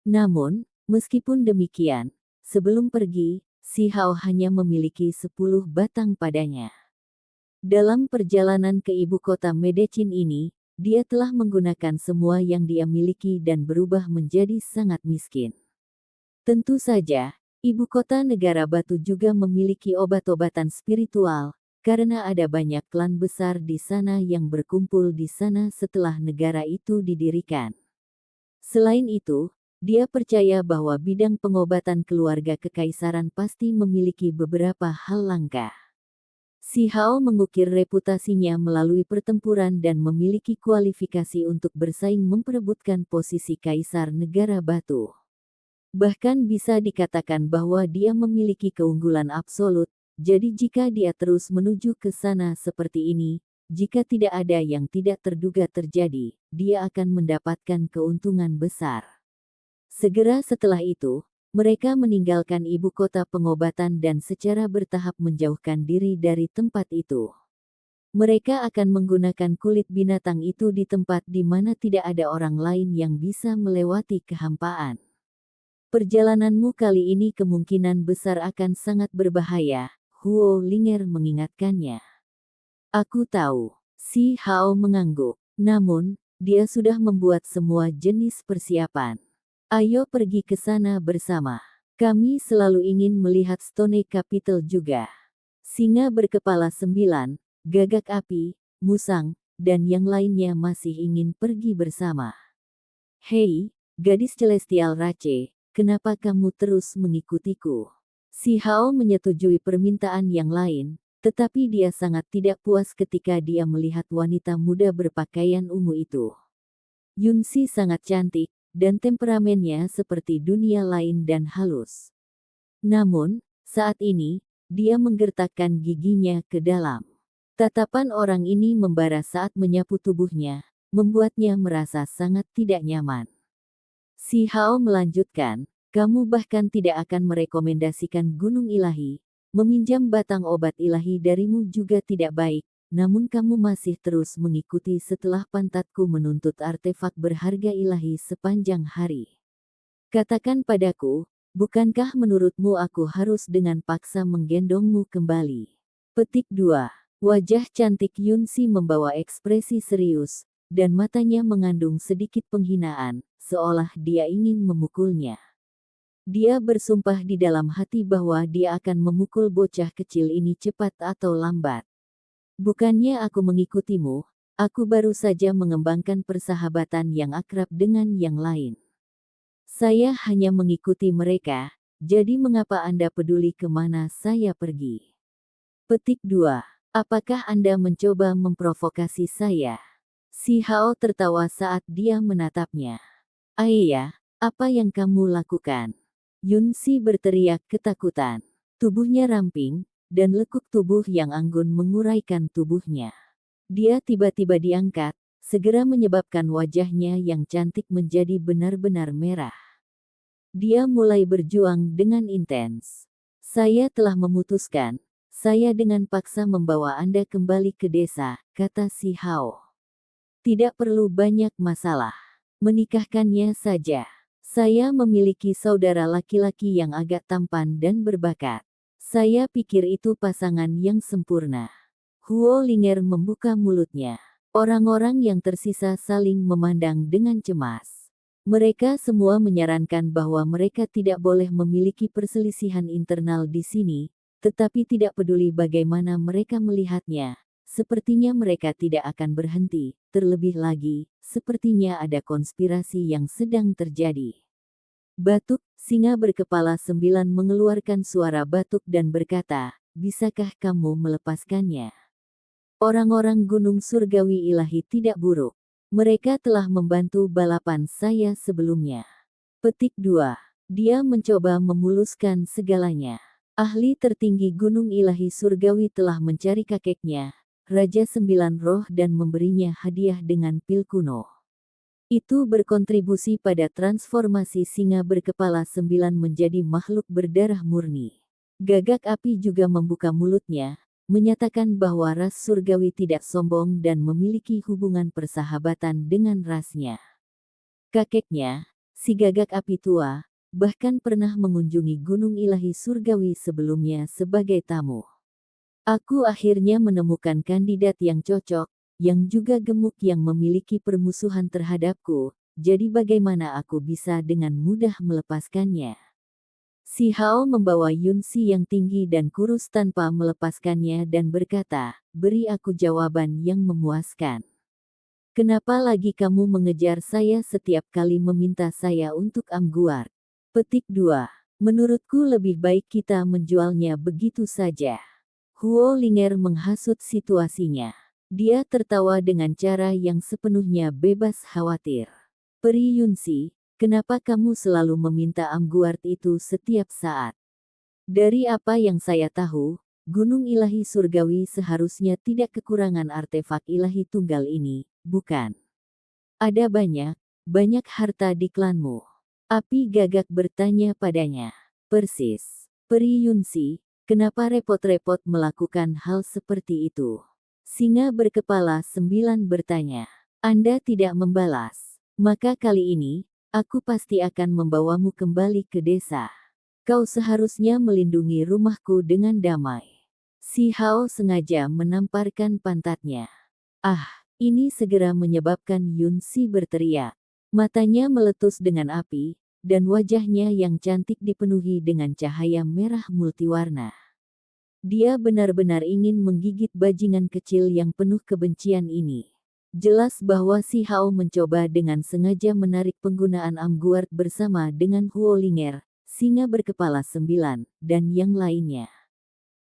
Namun, meskipun demikian, sebelum pergi, si Hao hanya memiliki 10 batang padanya. Dalam perjalanan ke ibu kota Medicine ini, dia telah menggunakan semua yang dia miliki dan berubah menjadi sangat miskin. Tentu saja, ibu kota negara batu juga memiliki obat-obatan spiritual, karena ada banyak klan besar di sana yang berkumpul di sana setelah negara itu didirikan. Selain itu, dia percaya bahwa bidang pengobatan keluarga kekaisaran pasti memiliki beberapa hal langka. Si Hao mengukir reputasinya melalui pertempuran dan memiliki kualifikasi untuk bersaing memperebutkan posisi kaisar negara batu. Bahkan bisa dikatakan bahwa dia memiliki keunggulan absolut, jadi jika dia terus menuju ke sana seperti ini, jika tidak ada yang tidak terduga terjadi, dia akan mendapatkan keuntungan besar. Segera setelah itu, mereka meninggalkan ibu kota pengobatan dan secara bertahap menjauhkan diri dari tempat itu. Mereka akan menggunakan kulit binatang itu di tempat di mana tidak ada orang lain yang bisa melewati kehampaan. Perjalananmu kali ini kemungkinan besar akan sangat berbahaya, Huo Linger mengingatkannya. Aku tahu, si Hao mengangguk. Namun, dia sudah membuat semua jenis persiapan. Ayo pergi ke sana bersama. Kami selalu ingin melihat Stone Capital juga. Singa berkepala 9, gagak api, musang, dan yang lainnya masih ingin pergi bersama. Hei, gadis celestial Rache. Kenapa kamu terus mengikutiku? Si Hao menyetujui permintaan yang lain, tetapi dia sangat tidak puas ketika dia melihat wanita muda berpakaian ungu itu. Yunxi sangat cantik, dan temperamennya seperti dunia lain dan halus. Namun, saat ini, dia menggertakkan giginya ke dalam. Tatapan orang ini membara saat menyapu tubuhnya, membuatnya merasa sangat tidak nyaman. Si Hao melanjutkan, kamu bahkan tidak akan merekomendasikan gunung ilahi, meminjam batang obat ilahi darimu juga tidak baik, namun kamu masih terus mengikuti setelah pantatku menuntut artefak berharga ilahi sepanjang hari. Katakan padaku, bukankah menurutmu aku harus dengan paksa menggendongmu kembali? Petik 2. Wajah cantik Yunxi membawa ekspresi serius, dan matanya mengandung sedikit penghinaan, seolah dia ingin memukulnya. Dia bersumpah di dalam hati bahwa dia akan memukul bocah kecil ini cepat atau lambat. Bukannya aku mengikutimu, aku baru saja mengembangkan persahabatan yang akrab dengan yang lain. Saya hanya mengikuti mereka, jadi mengapa Anda peduli kemana saya pergi? Petik 2. Apakah Anda mencoba memprovokasi saya? Si Hao tertawa saat dia menatapnya. Ayah, apa yang kamu lakukan? Yun Si berteriak ketakutan. Tubuhnya ramping, dan lekuk tubuh yang anggun menguraikan tubuhnya. Dia tiba-tiba diangkat, segera menyebabkan wajahnya yang cantik menjadi benar-benar merah. Dia mulai berjuang dengan intens. Saya telah memutuskan, saya dengan paksa membawa Anda kembali ke desa, kata si Hao. Tidak perlu banyak masalah. Menikahkannya saja. Saya memiliki saudara laki-laki yang agak tampan dan berbakat. Saya pikir itu pasangan yang sempurna. Huo Linger membuka mulutnya. Orang-orang yang tersisa saling memandang dengan cemas. Mereka semua menyarankan bahwa mereka tidak boleh memiliki perselisihan internal di sini, tetapi tidak peduli bagaimana mereka melihatnya. Sepertinya mereka tidak akan berhenti, terlebih lagi, sepertinya ada konspirasi yang sedang terjadi. Batuk, singa berkepala 9 mengeluarkan suara batuk dan berkata, bisakah kamu melepaskannya? Orang-orang Gunung Surgawi Ilahi tidak buruk. Mereka telah membantu balapan saya sebelumnya. Petik 2. Dia mencoba memuluskan segalanya. Ahli tertinggi Gunung Ilahi Surgawi telah mencari kakeknya, Raja Sembilan Roh dan memberinya hadiah dengan pil kuno. Itu berkontribusi pada transformasi singa berkepala 9 menjadi makhluk berdarah murni. Gagak api juga membuka mulutnya, menyatakan bahwa ras surgawi tidak sombong dan memiliki hubungan persahabatan dengan rasnya. Kakeknya, si gagak api tua, bahkan pernah mengunjungi Gunung Ilahi Surgawi sebelumnya sebagai tamu. Aku akhirnya menemukan kandidat yang cocok, yang juga gemuk yang memiliki permusuhan terhadapku, jadi bagaimana aku bisa dengan mudah melepaskannya? Si Hao membawa Yun Si yang tinggi dan kurus tanpa melepaskannya dan berkata, beri aku jawaban yang memuaskan. Kenapa lagi kamu mengejar saya setiap kali meminta saya untuk Amguard? Petik 2. Menurutku lebih baik kita menjualnya begitu saja. Huo Linger menghasut situasinya. Dia tertawa dengan cara yang sepenuhnya bebas khawatir. Peri Yun Si, kenapa kamu selalu meminta Amguard itu setiap saat? Dari apa yang saya tahu, Gunung Ilahi Surgawi seharusnya tidak kekurangan artefak ilahi tunggal ini, bukan? Ada banyak harta di klanmu. Api gagak bertanya padanya. Persis. Peri Yun Si, kenapa repot-repot melakukan hal seperti itu? Singa berkepala 9 bertanya. Anda tidak membalas. Maka kali ini, aku pasti akan membawamu kembali ke desa. Kau seharusnya melindungi rumahku dengan damai. Si Hao sengaja menamparkan pantatnya. Ah, ini segera menyebabkan Yun Si berteriak. Matanya meletus dengan api, dan wajahnya yang cantik dipenuhi dengan cahaya merah multiwarna. Dia benar-benar ingin menggigit bajingan kecil yang penuh kebencian ini. Jelas bahwa si Hao mencoba dengan sengaja menarik penggunaan Amguard bersama dengan Huo Linger, singa berkepala 9, dan yang lainnya.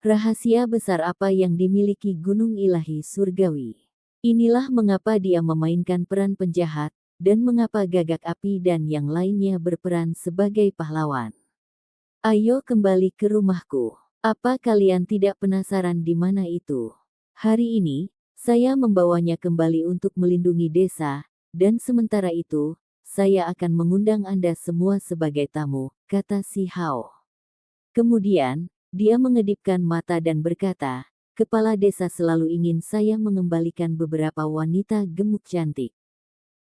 Rahasia besar apa yang dimiliki Gunung Ilahi Surgawi? Inilah mengapa dia memainkan peran penjahat, dan mengapa Gagak Api dan yang lainnya berperan sebagai pahlawan. Ayo kembali ke rumahku. Apa kalian tidak penasaran di mana itu? Hari ini, saya membawanya kembali untuk melindungi desa, dan sementara itu, saya akan mengundang Anda semua sebagai tamu, kata si Hao. Kemudian, dia mengedipkan mata dan berkata, kepala desa selalu ingin saya mengembalikan beberapa wanita gemuk cantik.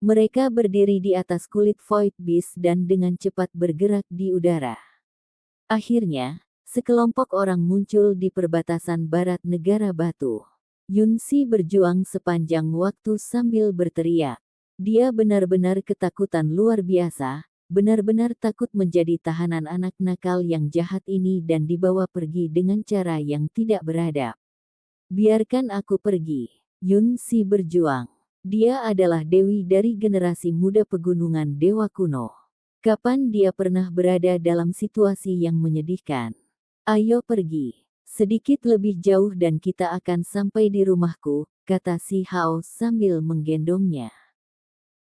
Mereka berdiri di atas kulit Void Beast dan dengan cepat bergerak di udara. Akhirnya, sekelompok orang muncul di perbatasan barat negara batu. Yun Si berjuang sepanjang waktu sambil berteriak. Dia benar-benar ketakutan luar biasa, benar-benar takut menjadi tahanan anak nakal yang jahat ini dan dibawa pergi dengan cara yang tidak beradab. Biarkan aku pergi. Yun Si berjuang. Dia adalah dewi dari generasi muda pegunungan Dewa Kuno. Kapan dia pernah berada dalam situasi yang menyedihkan? Ayo pergi. Sedikit lebih jauh dan kita akan sampai di rumahku, kata si Hao sambil menggendongnya.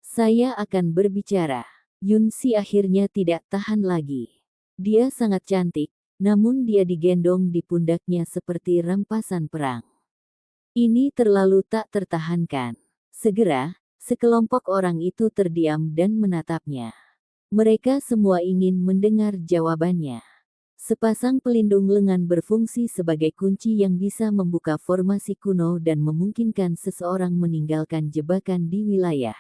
Saya akan berbicara. Yunsi akhirnya tidak tahan lagi. Dia sangat cantik, namun dia digendong di pundaknya seperti rampasan perang. Ini terlalu tak tertahankan. Segera, sekelompok orang itu terdiam dan menatapnya. Mereka semua ingin mendengar jawabannya. Sepasang pelindung lengan berfungsi sebagai kunci yang bisa membuka formasi kuno dan memungkinkan seseorang meninggalkan jebakan di wilayah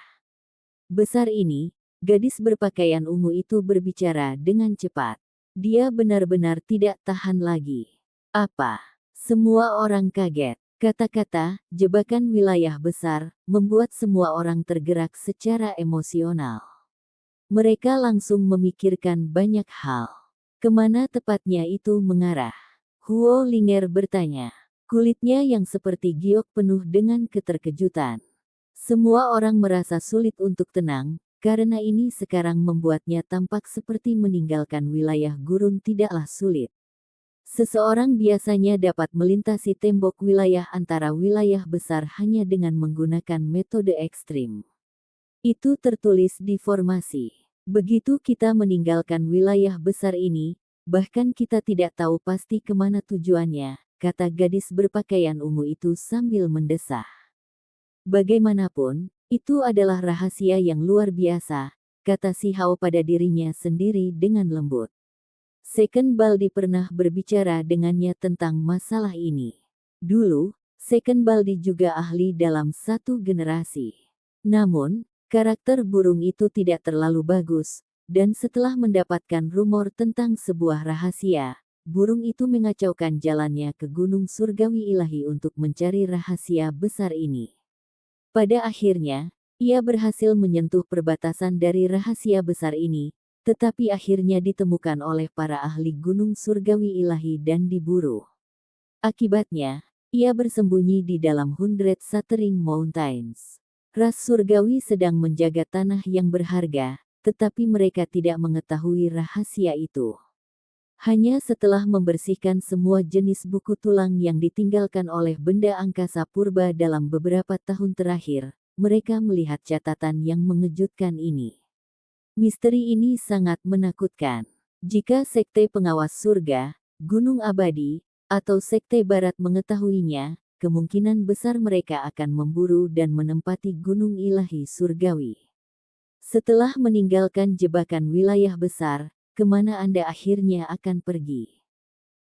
besar ini. Gadis berpakaian ungu itu berbicara dengan cepat. Dia benar-benar tidak tahan lagi. Apa? Semua orang kaget. Kata-kata jebakan wilayah besar membuat semua orang tergerak secara emosional. Mereka langsung memikirkan banyak hal. Kemana tepatnya itu mengarah? Huo Linger bertanya. Kulitnya yang seperti giok penuh dengan keterkejutan. Semua orang merasa sulit untuk tenang, karena ini sekarang membuatnya tampak seperti meninggalkan wilayah gurun tidaklah sulit. Seseorang biasanya dapat melintasi tembok wilayah antara wilayah besar hanya dengan menggunakan metode ekstrim. Itu tertulis di formasi. Begitu kita meninggalkan wilayah besar ini, bahkan kita tidak tahu pasti kemana tujuannya, kata gadis berpakaian ungu itu sambil mendesah. Bagaimanapun, itu adalah rahasia yang luar biasa, kata si Hao pada dirinya sendiri dengan lembut. Second Baldi pernah berbicara dengannya tentang masalah ini. Dulu, Second Baldi juga ahli dalam satu generasi. Namun, karakter burung itu tidak terlalu bagus, dan setelah mendapatkan rumor tentang sebuah rahasia, burung itu mengacaukan jalannya ke Gunung Surgawi Ilahi untuk mencari rahasia besar ini. Pada akhirnya, ia berhasil menyentuh perbatasan dari rahasia besar ini, tetapi akhirnya ditemukan oleh para ahli Gunung Surgawi Ilahi dan diburu. Akibatnya, ia bersembunyi di dalam Hundred Shattering Mountains. Ras surgawi sedang menjaga tanah yang berharga, tetapi mereka tidak mengetahui rahasia itu. Hanya setelah membersihkan semua jenis buku tulang yang ditinggalkan oleh benda angkasa purba dalam beberapa tahun terakhir, mereka melihat catatan yang mengejutkan ini. Misteri ini sangat menakutkan. Jika Sekte Pengawas Surga, Gunung Abadi, atau Sekte Barat mengetahuinya, kemungkinan besar mereka akan memburu dan menempati Gunung Ilahi Surgawi. Setelah meninggalkan jebakan wilayah besar, kemana Anda akhirnya akan pergi?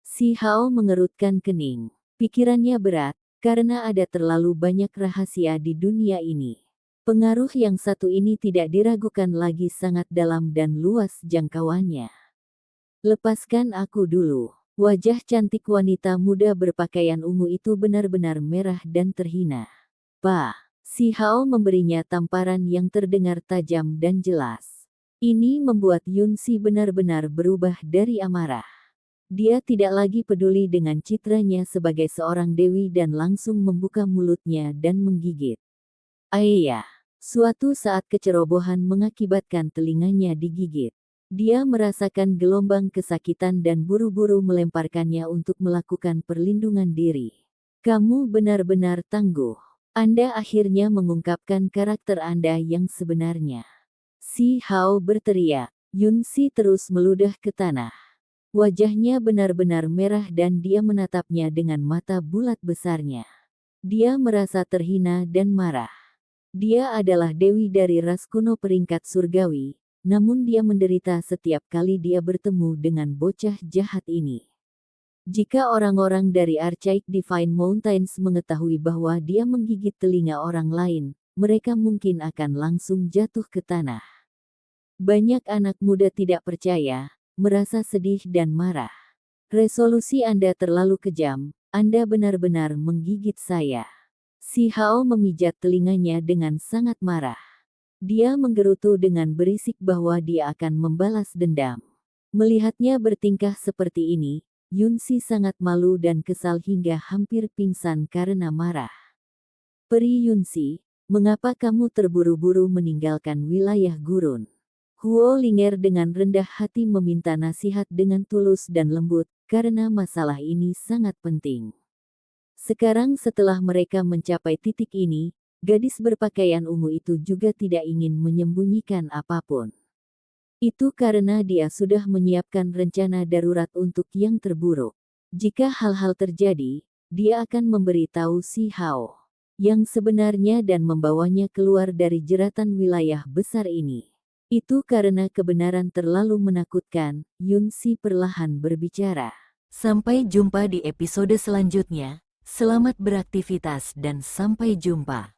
Si Hao mengerutkan kening. Pikirannya berat, karena ada terlalu banyak rahasia di dunia ini. Pengaruh yang satu ini tidak diragukan lagi sangat dalam dan luas jangkauannya. Lepaskan aku dulu. Wajah cantik wanita muda berpakaian ungu itu benar-benar merah dan terhina. Pak, si Hao memberinya tamparan yang terdengar tajam dan jelas. Ini membuat Yunsi benar-benar berubah dari amarah. Dia tidak lagi peduli dengan citranya sebagai seorang dewi dan langsung membuka mulutnya dan menggigit. Ayah, suatu saat kecerobohan mengakibatkan telinganya digigit. Dia merasakan gelombang kesakitan dan buru-buru melemparkannya untuk melakukan perlindungan diri. Kamu benar-benar tangguh. Anda akhirnya mengungkapkan karakter Anda yang sebenarnya. Si Hao berteriak. Yunsi terus meludah ke tanah. Wajahnya benar-benar merah dan dia menatapnya dengan mata bulat besarnya. Dia merasa terhina dan marah. Dia adalah dewi dari ras kuno peringkat surgawi. Namun dia menderita setiap kali dia bertemu dengan bocah jahat ini. Jika orang-orang dari Archaic Divine Mountains mengetahui bahwa dia menggigit telinga orang lain, mereka mungkin akan langsung jatuh ke tanah. Banyak anak muda tidak percaya, merasa sedih dan marah. Resolusi Anda terlalu kejam, Anda benar-benar menggigit saya. Si Hao memijat telinganya dengan sangat marah. Dia menggerutu dengan berisik bahwa dia akan membalas dendam. Melihatnya bertingkah seperti ini, Yunsi sangat malu dan kesal hingga hampir pingsan karena marah. Peri Yunsi, mengapa kamu terburu-buru meninggalkan wilayah gurun? Huo Linger dengan rendah hati meminta nasihat dengan tulus dan lembut, karena masalah ini sangat penting. Sekarang setelah mereka mencapai titik ini, gadis berpakaian ungu itu juga tidak ingin menyembunyikan apapun. Itu karena dia sudah menyiapkan rencana darurat untuk yang terburuk. Jika hal-hal terjadi, dia akan memberitahu Si Hao yang sebenarnya dan membawanya keluar dari jeratan wilayah besar ini. Itu karena kebenaran terlalu menakutkan, Yun Si perlahan berbicara. Sampai jumpa di episode selanjutnya. Selamat beraktivitas dan sampai jumpa.